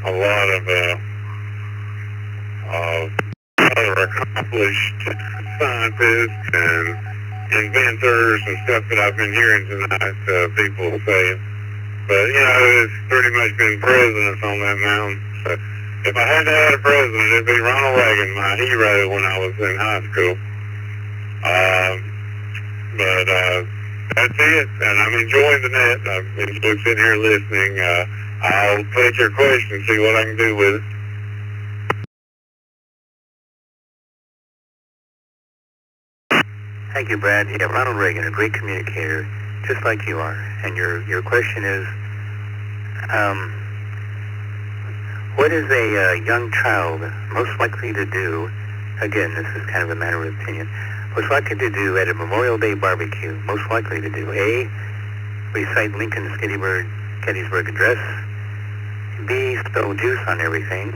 a lot of other accomplished scientists and inventors and stuff that I've been hearing tonight, people saying. But, you know, it's pretty much been presidents on that mountain. So if I had to add a president, it'd be Ronald Reagan, my hero when I was in high school. But that's it, and I'm enjoying the net. I've been sitting here listening. I'll take your question, see what I can do with it. Thank you, Brad. Yeah, Ronald Reagan, a great communicator, just like you are. And your question is, what is a young child most likely to do? Again, this is kind of a matter of opinion. Most likely to do at a Memorial Day barbecue? Most likely to do: A, recite Lincoln's Gettysburg Address. B, spill juice on everything.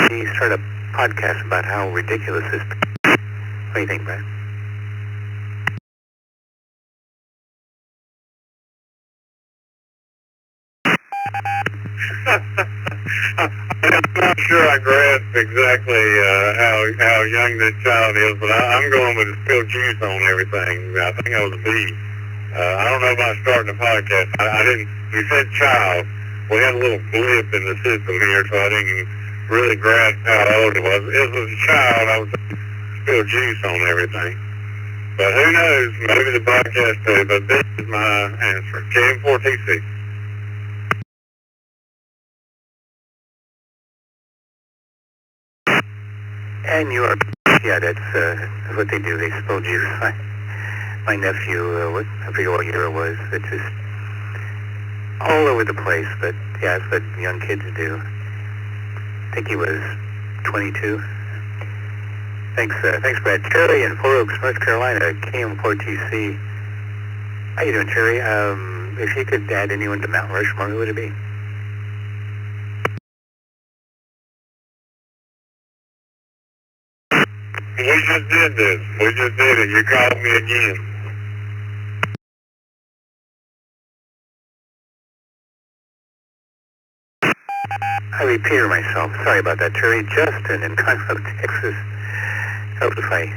C, start a podcast about how ridiculous this. What do you think, Brad? I'm not sure I grasp exactly how young this child is, but I'm going with the spill juice on everything. I think I was a B. I don't know about starting a podcast. I didn't. You said child. We had a little blip in the system here, so I didn't really grasp how old it was. If it was a child, I would spill juice on everything. But who knows? Maybe the podcast too. But this is my answer. KM4TC. And you are, yeah, that's what they do. They spill juice. My nephew, I forget what year it was, it's just all over the place, but yeah, that's what young kids do. I think he was 22. Thanks, Brad. Terry in Four Oaks, North Carolina, KM4TC. How you doing, Terry? If you could add anyone to Mount Rushmore, who would it be? We just did this. We just did it. You called me again. I repeat myself. Sorry about that, Terry. Justin in Conroe, Texas. Help if I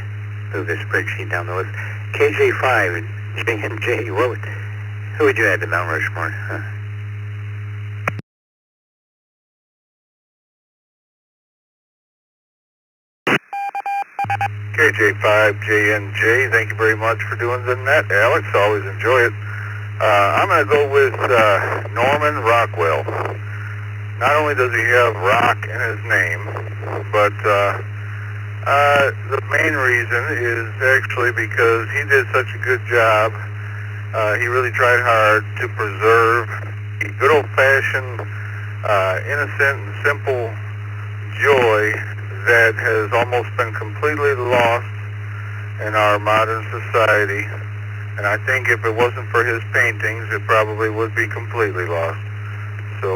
move this spreadsheet down the list. KJ5, JNJ. Who would you add to Mount Rushmore? KJ5JNJ, thank you very much for doing that, Alex. Always enjoy it. I'm going to go with Norman Rockwell. Not only does he have rock in his name, but the main reason is actually because he did such a good job. He really tried hard to preserve the good old-fashioned, innocent and simple joy that has almost been completely lost in our modern society. And I think if it wasn't for his paintings, it probably would be completely lost. So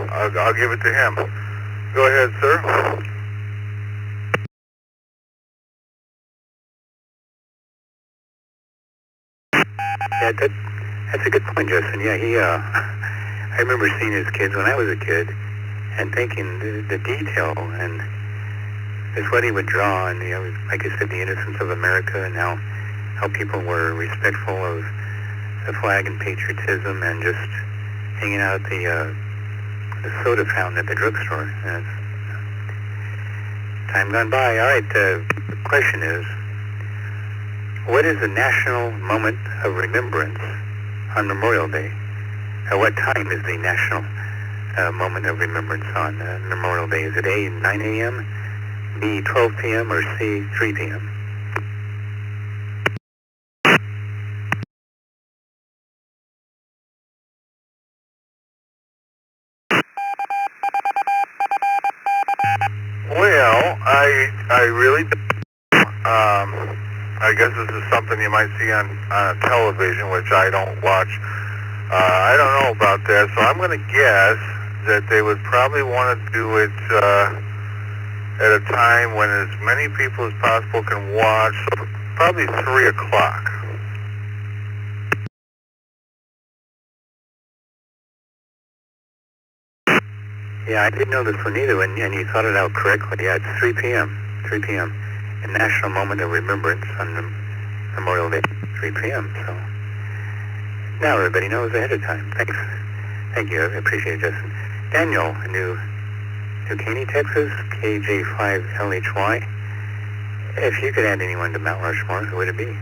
I'll give it to him. Go ahead, sir. Yeah, that's a good point, Justin. Yeah, I remember seeing his kids when I was a kid and thinking the detail and it's what he would draw, and like I said, the innocence of America and how people were respectful of the flag and patriotism and just hanging out at the soda fountain at the drugstore. Time gone by. All right, the question is, what is the national moment of remembrance on Memorial Day? What time is the national moment of remembrance on Memorial Day? Is it A, 9 a.m., B, 12 p.m., or C, 3 p.m.? Well, I really I guess this is something you might see on television, which I don't watch. I don't know about that, so I'm going to guess that they would probably want to do it at a time when as many people as possible can watch, so probably 3 o'clock. Yeah, I didn't know this one either, and you thought it out correctly. Yeah, it's 3 p.m. 3 p.m. A national moment of remembrance on Memorial Day, 3 p.m. So now everybody knows ahead of time. Thanks. Thank you. I appreciate it, Justin. Daniel, New Caney, Texas, KJ5LHY. If you could add anyone to Mount Rushmore, who would it be?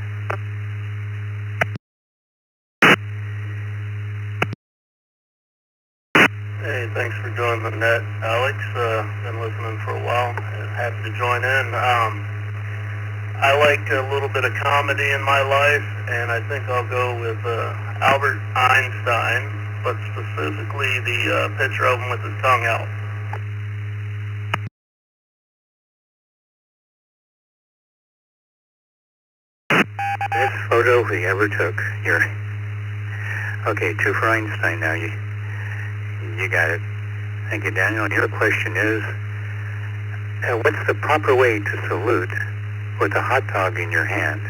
Hey, thanks for joining the net, Alex. Been listening for a while. Happy to join in. I like a little bit of comedy in my life, and I think I'll go with Albert Einstein, but specifically the picture of him with his tongue out. Best photo we ever took. You're okay. 2 for Einstein. Now you got it. Thank you, Daniel. And your question is, what's the proper way to salute with a hot dog in your hand?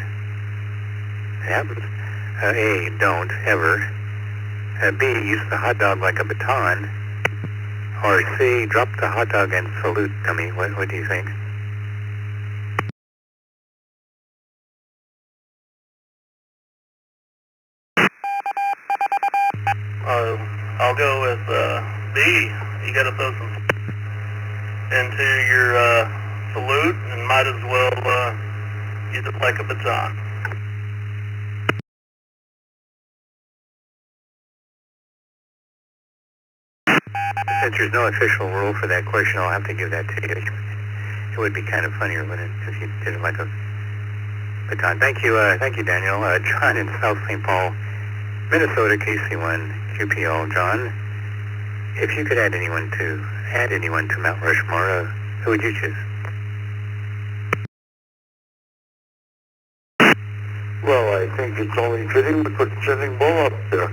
A, don't ever. B, use the hot dog like a baton. Or C, drop the hot dog and salute. Dummy, what do you think? I'll go with B. You got to throw some into your salute, and might as well use it like a baton. Since there's no official rule for that question, I'll have to give that to you. It would be kind of funnier, wouldn't it, if you did it like a baton. Thank you, Daniel. John in South St. Paul, Minnesota, KC1, QPL. John, if you could add anyone to Mount Rushmore, who would you choose? Well, I think it's only fitting to put Sitting Bull up there.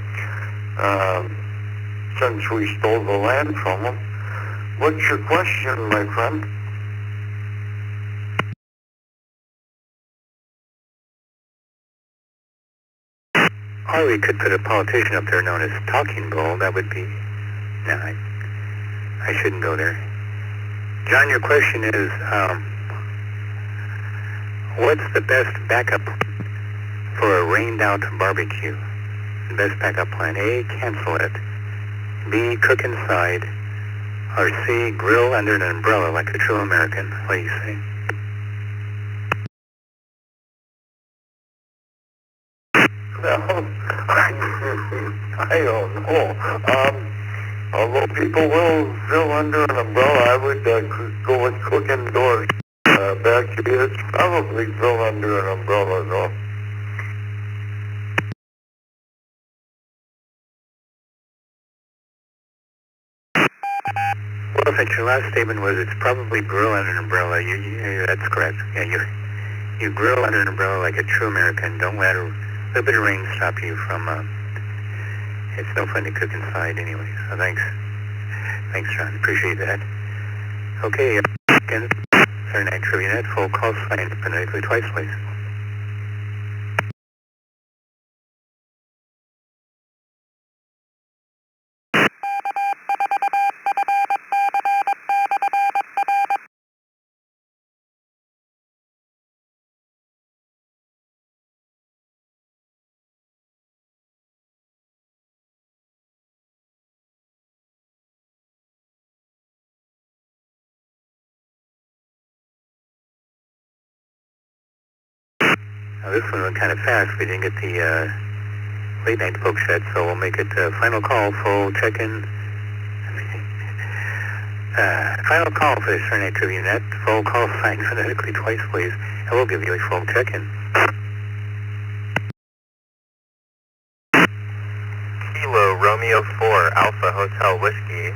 Since we stole the land from him. What's your question, my friend? Or we could put a politician up there known as Talking Bull. That would be... No, I shouldn't go there. John, your question is, what's the best backup for a rained-out barbecue? The best backup plan. A, cancel it. B, cook inside. Or C, grill under an umbrella like a true American. What do you say? Well, I don't know. Although people will grill under an umbrella, I would go with cook indoors. Backyards, probably grill under an umbrella, though. Well, if your last statement was it's probably grill under an umbrella, that's correct. Yeah, you grill under an umbrella like a true American. Don't let a little bit of rain stop you from, it's no fun to cook inside anyway. So thanks, John. Appreciate that. Okay, again, Saturday Night Trivia Net, full call sign, phonetically twice, please. Now this one went kind of fast. We didn't get the late night folks yet, so we'll make it final call, full check-in. Final call for the Surrey Night Trivia Net. Full call sign phonetically twice, please, and we'll give you a full check-in. Kilo Romeo 4 Alpha Hotel Whiskey.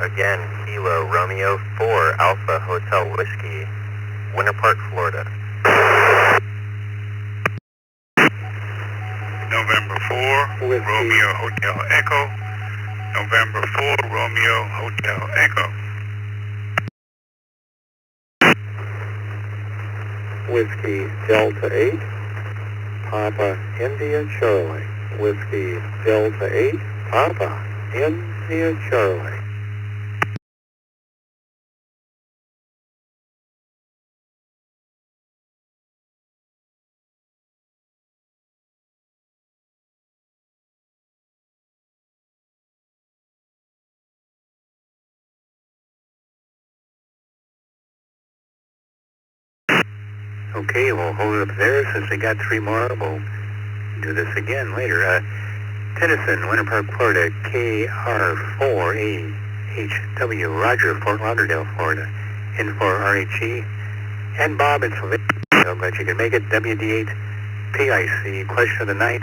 Again, Kilo Romeo 4 Alpha Hotel Whiskey. Winter Park, Florida. November 4, Romeo Hotel Echo. November 4, Romeo Hotel Echo. Whiskey Delta 8, Papa India Charlie. Whiskey Delta 8, Papa India Charlie. Okay, we'll hold it up there. Since we got 3 more, we'll do this again later. Tennyson, Winter Park, Florida, KR4AHW, Roger, Fort Lauderdale, Florida, N4RHE, and Bob in Sylvania. Glad you can make it. WD8PIC, question of the night.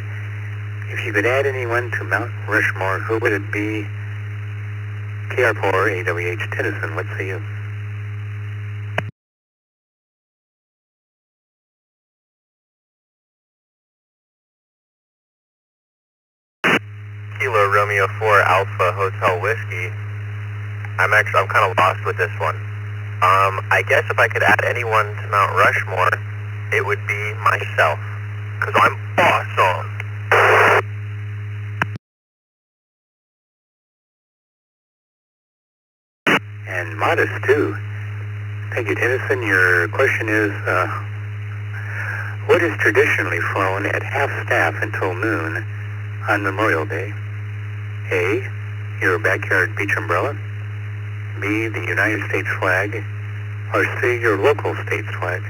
If you could add anyone to Mount Rushmore, who would it be? KR4AWH, Tennyson, what say you? Kilo Romeo 4 Alpha Hotel Whiskey. I'm kind of lost with this one. I guess if I could add anyone to Mount Rushmore, it would be myself, because I'm awesome. And modest, too. Thank you, Tennyson. Your question is, what is traditionally flown at half-staff until noon on Memorial Day? A, your backyard beach umbrella. B, the United States flag. Or C, your local state's flag.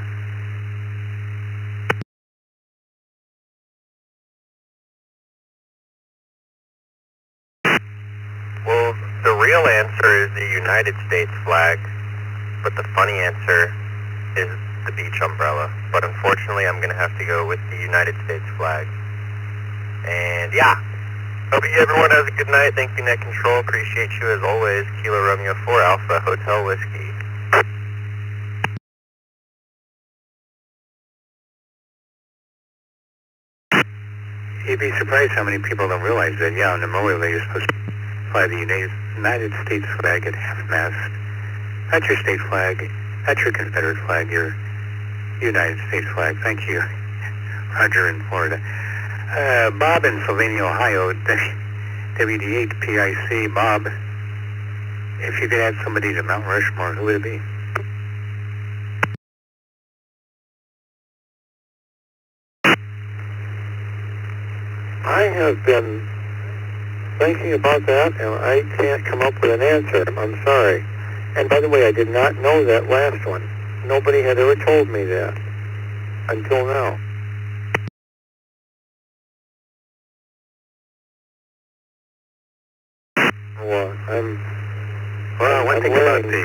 Well, the real answer is the United States flag, but the funny answer is the beach umbrella. But unfortunately, I'm going to have to go with the United States flag. And yeah, hope everyone has a good night. Thank you, Net Control. Appreciate you as always. Kilo Romeo 4 Alpha Hotel Whiskey. You'd be surprised how many people don't realize that, yeah, on Memorial Day, you're supposed to fly the United States flag at half-mast. That's your state flag. That's your Confederate flag, your United States flag. Thank you, Roger in Florida. Bob in Sylvania, Ohio, WD8PIC. Bob, if you could add somebody to Mount Rushmore, who would it be? I have been thinking about that, and I can't come up with an answer. I'm sorry. And by the way, I did not know that last one. Nobody had ever told me that until now. Well, one thing about the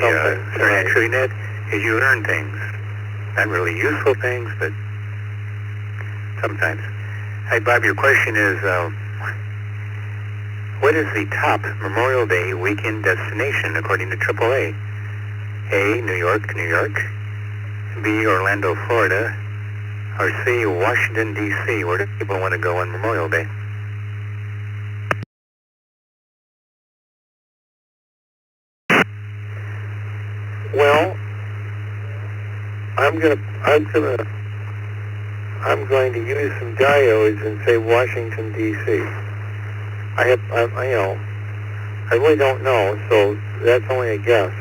sorry, TrueNet is you learn things. Not really useful things, but sometimes. Hey, Bob, your question is, what is the top Memorial Day weekend destination according to AAA? A, New York, New York. B, Orlando, Florida. Or C, Washington, D.C. Where do people want to go on Memorial Day? Well, I'm going to use some diodes and say Washington D.C. I really don't know, so that's only a guess.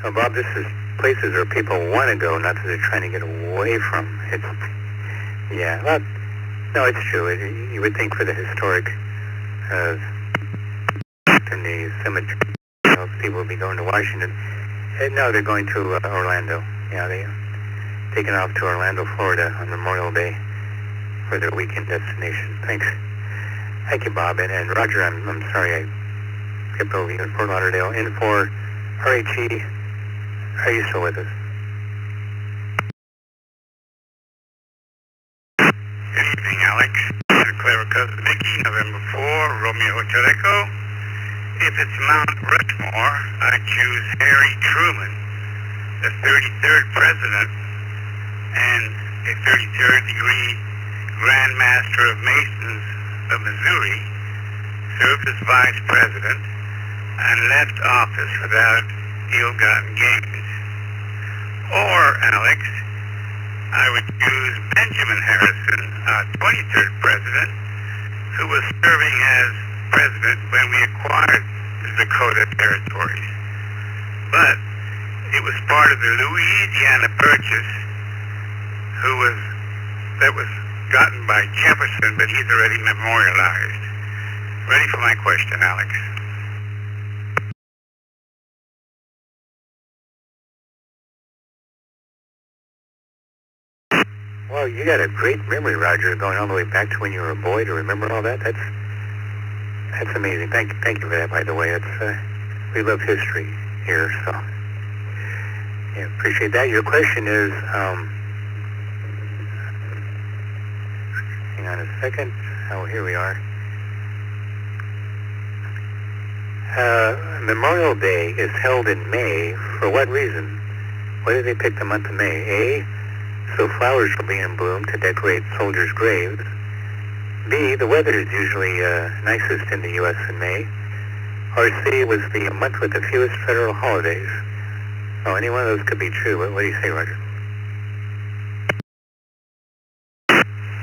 Well, Bob, this is places where people want to go, not that they're trying to get away from. It's, yeah, well, no, it's true. You would think for the historic and the cemetery, people would be going to Washington. No, they're going to Orlando. Yeah, they taken off to Orlando, Florida on Memorial Day for their weekend destination. Thanks. Thank you, Bob. And Roger, I'm sorry I skipped over you in Fort Lauderdale. In for RHE, are you still with us? Good evening, Alex. Clever Cousin Mickey, November 4, Romeo Hotel Echo. If it's Mount Rushmore, I choose Harry Truman, the 33rd President and a 33rd degree Grand Master of Masons of Missouri, served as Vice President and left office without ill-gotten gains. Or, Alex, I would choose Benjamin Harrison, our 23rd President, who was serving as President when we acquired the Dakota territories. But it was part of the Louisiana Purchase that was gotten by Jefferson, but he's already memorialized. Ready for my question, Alex. Well, you got a great memory, Roger, going all the way back to when you were a boy to remember all that. That's amazing. Thank you for that, by the way. We love history here, so yeah, appreciate that. Your question is, hang on a second. Oh, here we are. Memorial Day is held in May. For what reason? Why did they pick the month of May? A, so flowers will be in bloom to decorate soldiers' graves. B, the weather is usually nicest in the U.S. in May. Or C, was the month with the fewest federal holidays. Oh, any one of those could be true. What do you say, Roger?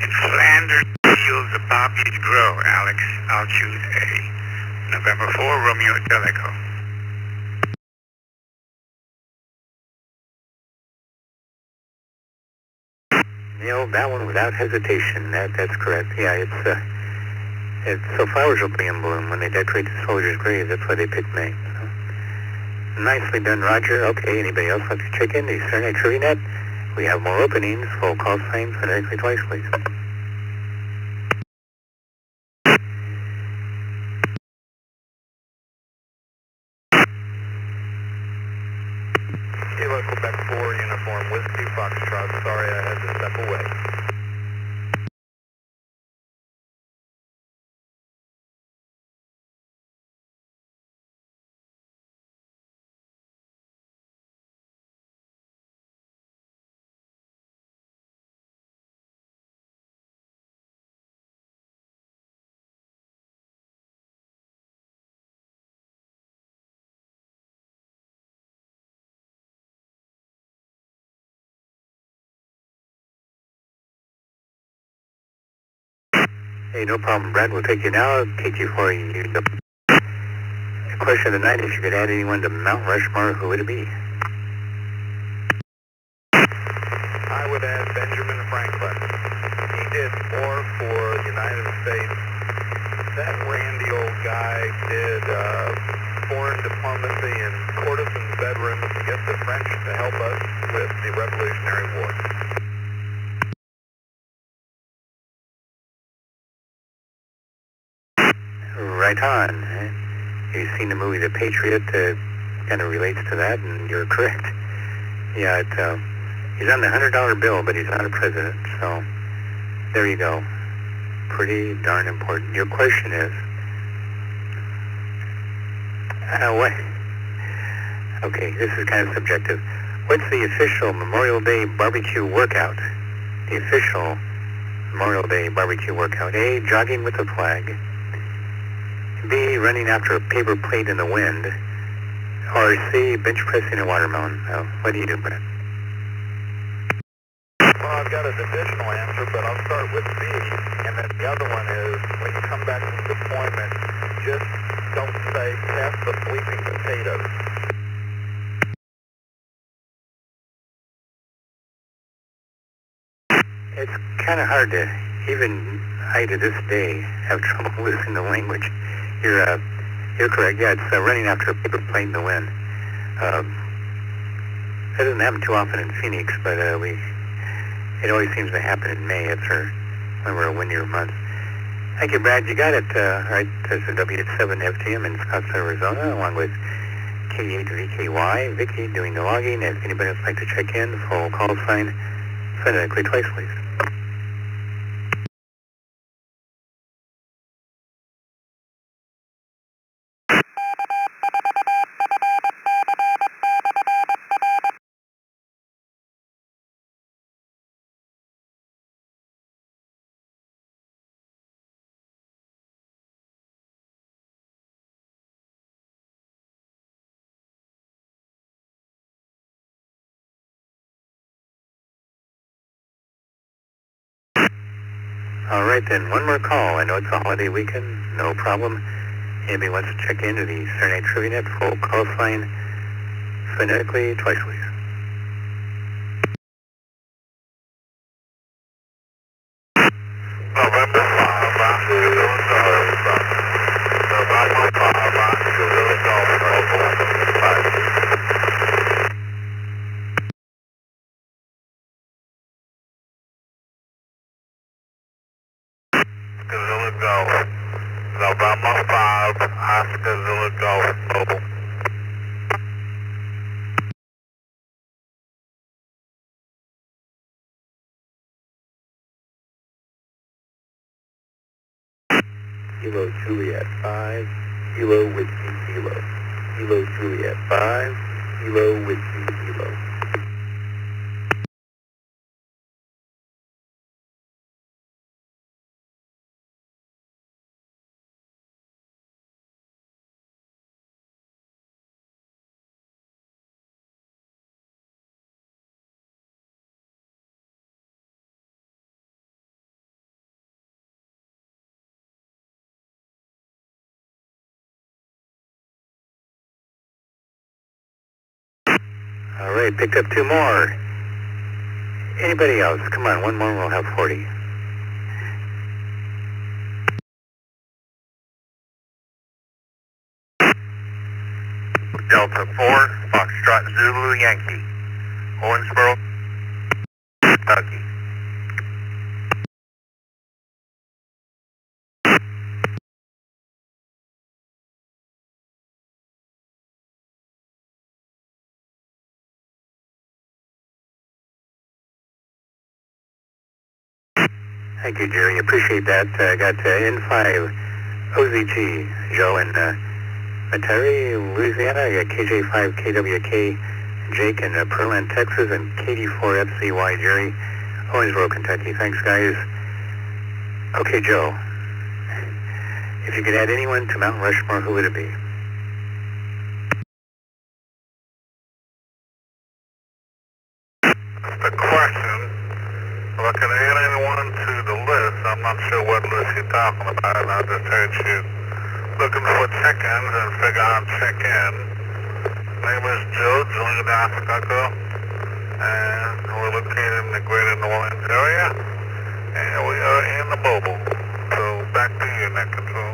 In Flanders fields the poppies grow, Alex. I'll choose A. November 4, Romeo Hotel Echo. Neil, that one without hesitation. That's correct. Yeah, it's so flowers will be in bloom when they decorate the soldiers' graves. That's why they picked May. So, nicely done, Roger. Okay, anybody else like to check in? The Cernet TrueNet. We have more openings. Full call signs phonetically twice, please. Kilo Quebec 4 uniform Whiskey Foxtrot. Sorry I had to step away. Hey, no problem, Brad. We'll take you now. KT4, you the question of the night, if you could add anyone to Mount Rushmore, who would it be? I would add Benjamin Franklin. He did more for the United States. That randy old guy did foreign diplomacy and courtesan veterans to get the French to help us with the Revolutionary War. Right on. You've seen the movie The Patriot, kind of relates to that, and you're correct. Yeah, he's on the $100 bill, but he's not a president, so there you go. Pretty darn important. Your question is, what? Okay, this is kind of subjective. What's the official Memorial Day barbecue workout? The official Memorial Day barbecue workout. A, jogging with the flag. B, running after a paper plate in the wind. Or C, bench pressing a watermelon. What do you do, Brett? Well, I've got an additional answer, but I'll start with B. And then the other one is, when you come back from deployment, just don't say, pass the bleeping potatoes. It's kind of hard to, even I to this day, have trouble losing the language. You're correct. Yeah, it's running after a paper plate in the wind. That doesn't happen too often in Phoenix, but it always seems to happen in May after when we're a windier month. Thank you, Brad. You got it. Right, there's a W7FTM in Scottsdale, Arizona, along with K8VKY. Vicky doing the logging. If anybody else would like to check in, full call sign, phonetically twice, please. All right, then, one more call. I know it's a holiday weekend, no problem. Anybody wants to check into the Saturday Night Trivia Net, full call sign, phonetically twice, please. November 5, November 5, Oscar Zilla Golf Mobile. Kilo Juliet 5, Kilo Whiskey Kilo. Kilo Juliet 5, Kilo Whiskey Kilo. All right, picked up two more. Anybody else? Come on, one more and we'll have 40. Delta 4, Foxtrot Zulu Yankee, Owensboro, Kentucky. Thank you, Jerry. Appreciate that. Got N5 OZG, Joe in Metairie, Louisiana. I got KJ5 KWK, Jake in Pearland, Texas, and KD4 FCY, Jerry, Owensboro, Kentucky. Thanks, guys. Okay, Joe. If you could add anyone to Mount Rushmore, who would it be? The question, if I can add anyone to the list, I'm not sure what list you're talking about. I just heard you looking for check-ins and figure out check-in. Name is Joe, Julian Chicago, and we're located in the greater New Orleans area, and we are in the mobile. So back to you, Net Control.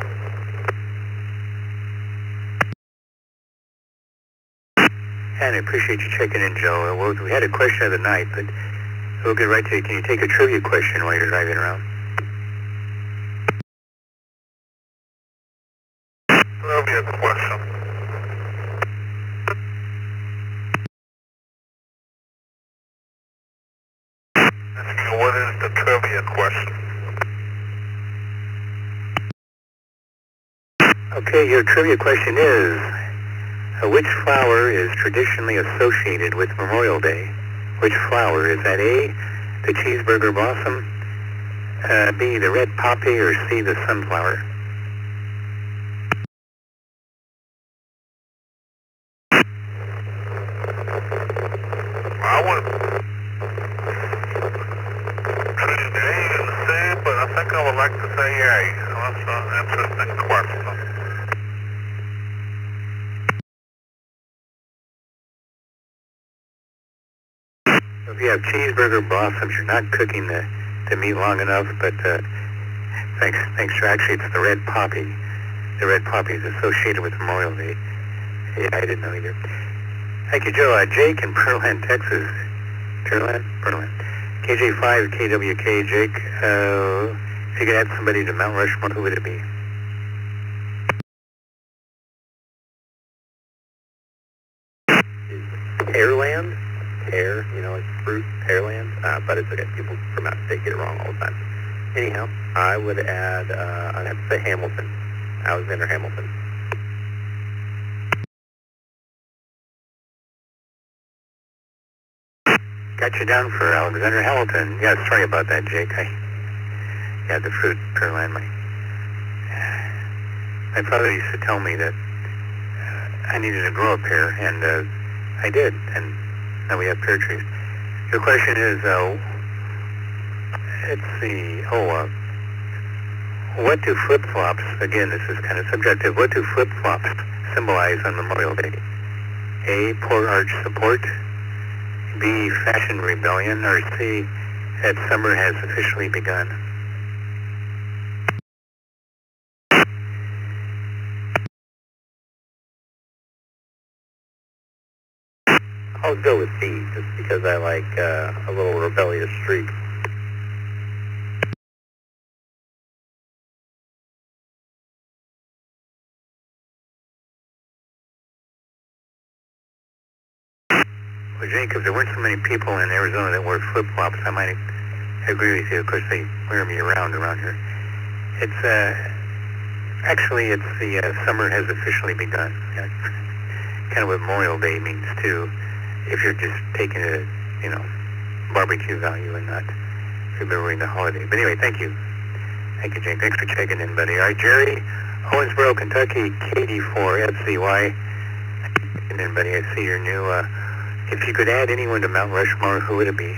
And I appreciate you checking in, Joe. Well, we had a question of the night, but we'll get right to it. Can you take a trivia question while you're driving around? Trivia question. What is the trivia question? Okay, your trivia question is, which flower is traditionally associated with Memorial Day? Which flower? Is that A, the cheeseburger blossom, B, the red poppy, or C, the sunflower? I would between A and C, but I think I would like to say A. That's an interesting question. If you have cheeseburger blossoms, you're not cooking the meat long enough, but thanks to actually it's the red poppy. The red poppy is associated with Memorial Day. Yeah, I didn't know either. Thank you, Joe. Jake in Pearland, Texas. Pearland? KJ5, KWK, Jake. If you could add somebody to Mount Rushmore, who would it be? Pearland? Pear, like fruit, Pearland. But it's okay. People from out of state get it wrong all the time. Anyhow, I would add, I'd have to say Hamilton. Alexander Hamilton. Got you down for Alexander Hamilton. Yeah, sorry about that, Jake. Yeah, the fruit, Pearland. My father used to tell me that I needed to grow a pear, and I did, and now we have pear trees. Your question is, what do flip-flops, again, this is kind of subjective, what do flip-flops symbolize on Memorial Day? A, poor arch support, B, fashion rebellion, or C, that summer has officially begun? I'll go with C, just because I like a little rebellious streak. Well, Jake, if there weren't so many people in Arizona that wore flip-flops, I might agree with you. Of course, they wear them year-round around here. It's, actually, it's the summer has officially begun. Yeah, kind of what Memorial Day means, too, if you're just taking a, barbecue value and not remembering the holiday. But anyway, thank you. Thank you, Jake. Thanks for checking in, buddy. All right, Jerry, Owensboro, Kentucky, KD4FCY. And then, buddy, I see you're new. If you could add anyone to Mount Rushmore, who would it be?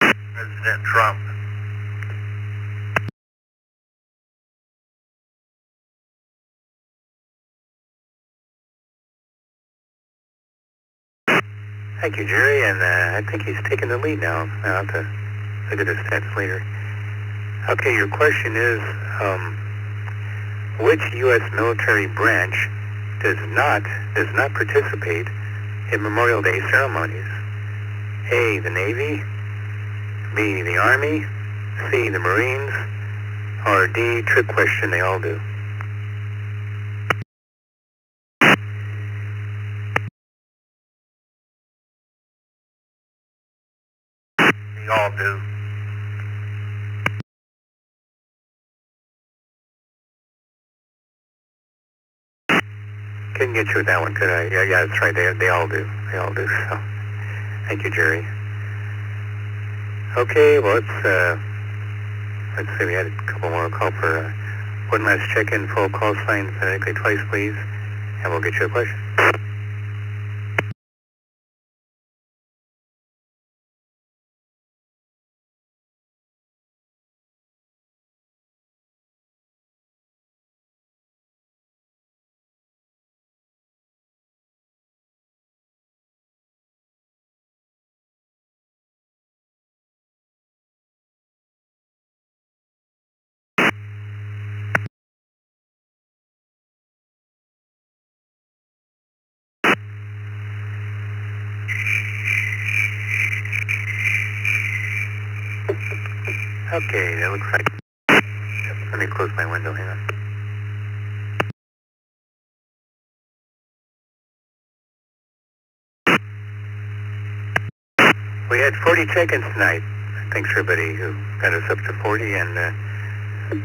President Trump. Thank you, Jerry, and I think he's taking the lead now. I'll have to look at the stats later. Okay, your question is, which U.S. military branch does not participate in Memorial Day ceremonies? A, the Navy, B, the Army, C, the Marines, or D, trick question, they all do. They all do. Couldn't get you with that one, could I? Yeah, that's right. They all do. They all do. So, thank you, Jerry. Okay, well, let's see. We had a couple more. Call for one last check-in. Full call sign phonetically twice, please, and we'll get you a question. Okay, that looks like... Let me close my window, hang on. We had 40 check-ins tonight. Thanks for everybody who got us up to 40, and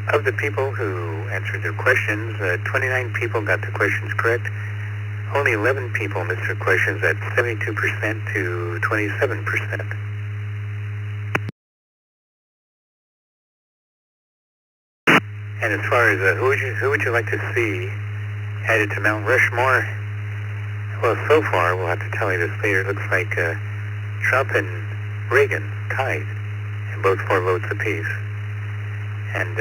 of the people who answered their questions, 29 people got the questions correct. Only 11 people missed their questions at 72% to 27%. And as far as who would you like to see added to Mount Rushmore? Well, so far, we'll have to tell you this later, it looks like Trump and Reagan tied, and both 4 votes apiece. And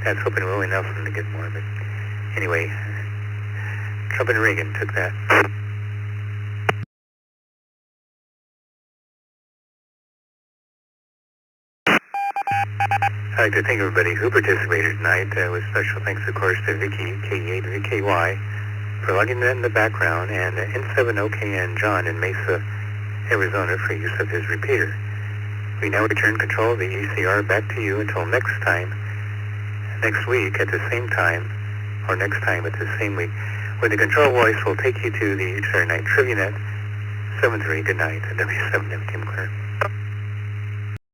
that's hoping Willie Nelson to get more. But anyway, Trump and Reagan took that. I'd like to thank everybody who participated tonight, with special thanks, of course, to Vicky, K8VKY, for logging that in the background, and N7OKN John in Mesa, Arizona, for use of his repeater. We now return control of the ECR back to you until next time, next week at the same time, or next time at the same week, when the control voice will take you to the Saturday Night Trivia Net, 7 to 8 good night, W7 Tim Clare.